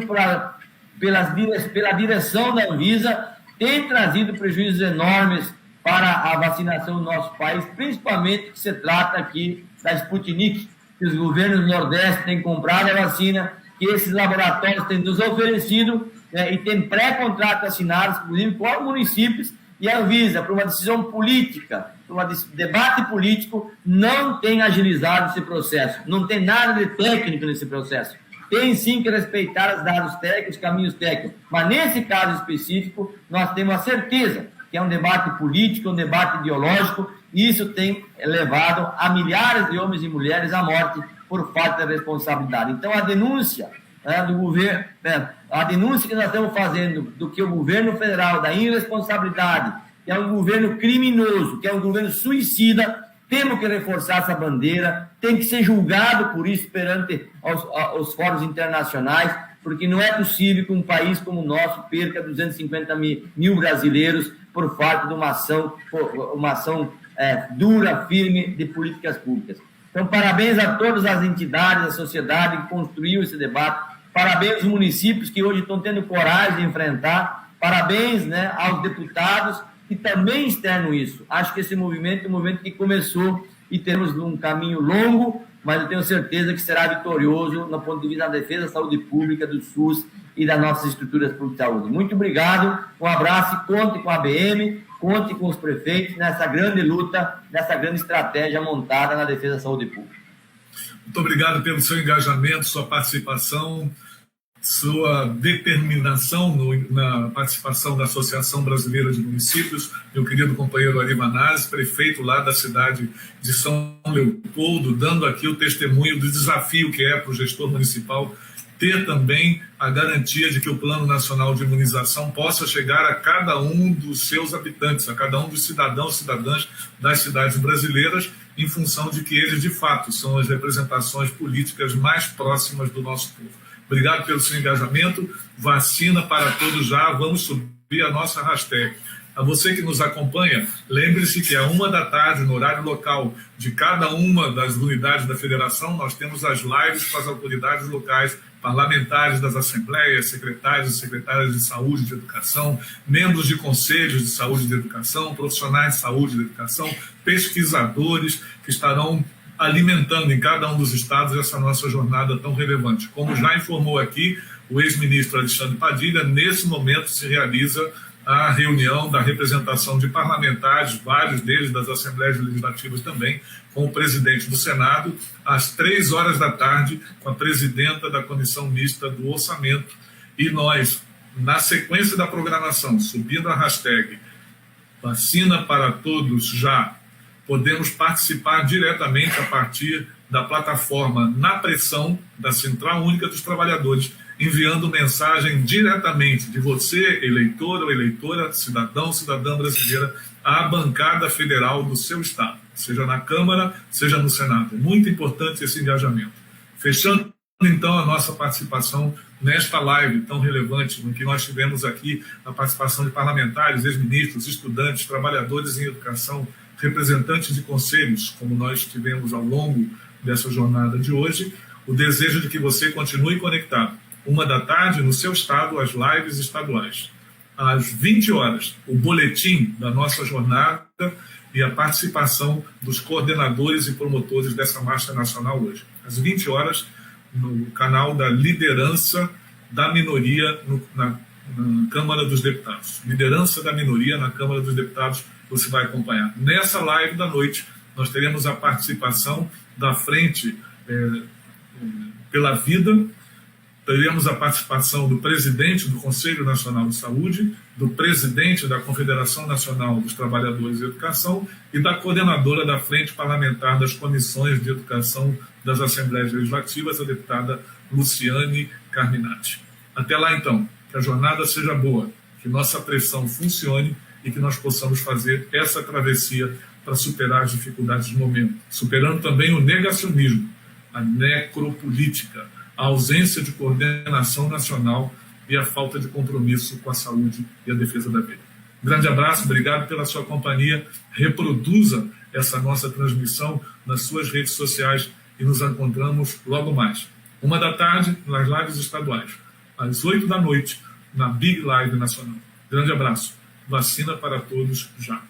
pela direção da Anvisa tem trazido prejuízos enormes para a vacinação do nosso país, principalmente que se trata aqui da Sputnik, que os governos do Nordeste têm comprado a vacina, que esses laboratórios têm nos oferecido, e têm pré-contratos assinados, inclusive com os municípios, e a Anvisa, por uma decisão política, por um debate político, não tem agilizado esse processo. Não tem nada de técnico nesse processo. Tem sim que respeitar os dados técnicos, os caminhos técnicos. Mas nesse caso específico, nós temos a certeza que é um debate político, um debate ideológico, e isso tem levado a milhares de homens e mulheres à morte por falta de responsabilidade. Então, a denúncia do governo, a denúncia que nós estamos fazendo do que o governo federal, da irresponsabilidade, que é um governo criminoso, que é um governo suicida, temos que reforçar essa bandeira, tem que ser julgado por isso perante os fóruns internacionais, porque não é possível que um país como o nosso perca 250 mil brasileiros por falta de uma ação dura, firme de políticas públicas. Então, parabéns a todas as entidades, a sociedade que construiu esse debate, parabéns aos municípios que hoje estão tendo coragem de enfrentar, parabéns, aos deputados que também externam isso. Acho que esse movimento é um movimento que começou e temos um caminho longo, mas eu tenho certeza que será vitorioso no ponto de vista da defesa da saúde pública, do SUS e das nossas estruturas públicas de saúde. Muito obrigado, um abraço e conte com a ABM, conte com os prefeitos nessa grande luta, nessa grande estratégia montada na defesa da saúde pública. Muito obrigado pelo seu engajamento, sua participação, sua determinação na participação da Associação Brasileira de Municípios, meu querido companheiro Ari Manazes, prefeito lá da cidade de São Leopoldo, dando aqui o testemunho do desafio que é para o gestor municipal ter também a garantia de que o Plano Nacional de Imunização possa chegar a cada um dos seus habitantes, a cada um dos cidadãos e cidadãs das cidades brasileiras, em função de que eles, de fato, são as representações políticas mais próximas do nosso povo. Obrigado pelo seu engajamento. Vacina para todos já. Vamos subir a nossa hashtag. A você que nos acompanha, lembre-se que às 13h, no horário local de cada uma das unidades da federação, nós temos as lives com as autoridades locais, parlamentares das assembleias, secretários e secretárias de saúde e de educação, membros de conselhos de saúde e de educação, profissionais de saúde e de educação, pesquisadores que estarão alimentando em cada um dos estados essa nossa jornada tão relevante. Como já informou aqui o ex-ministro Alexandre Padilha, nesse momento se realiza a reunião da representação de parlamentares, vários deles das Assembleias Legislativas também, com o presidente do Senado, às 15h, com a presidenta da Comissão Mista do Orçamento. E nós, na sequência da programação, subindo a hashtag Vacina para Todos Já, podemos participar diretamente a partir da plataforma Na Pressão, da Central Única dos Trabalhadores, enviando mensagem diretamente de você, eleitor ou eleitora, cidadão ou cidadã brasileira, à bancada federal do seu estado, seja na Câmara, seja no Senado. É muito importante esse engajamento. Fechando, então, a nossa participação nesta live tão relevante, no que nós tivemos aqui a participação de parlamentares, ex-ministros, estudantes, trabalhadores em educação, representantes de conselhos, como nós tivemos ao longo dessa jornada de hoje, o desejo de que você continue conectado 13h, no seu estado, as lives estaduais. Às 20 horas, o boletim da nossa jornada e a participação dos coordenadores e promotores dessa marcha nacional hoje. Às 20 horas, no canal da liderança da minoria na Câmara dos Deputados. Liderança da minoria na Câmara dos Deputados, você vai acompanhar. Nessa live da noite, nós teremos a participação da Frente pela Vida, teremos a participação do presidente do Conselho Nacional de Saúde, do presidente da Confederação Nacional dos Trabalhadores de Educação e da coordenadora da Frente Parlamentar das Comissões de Educação das Assembleias Legislativas, a deputada Luciane Carminati. Até lá, então, que a jornada seja boa, que nossa pressão funcione e que nós possamos fazer essa travessia para superar as dificuldades do momento, superando também o negacionismo, a necropolítica, a ausência de coordenação nacional e a falta de compromisso com a saúde e a defesa da vida. Um grande abraço, obrigado pela sua companhia. Reproduza essa nossa transmissão nas suas redes sociais e nos encontramos logo mais. 13h, nas lives estaduais. Às 20h, na Big Live Nacional. Grande abraço. Vacina para todos já.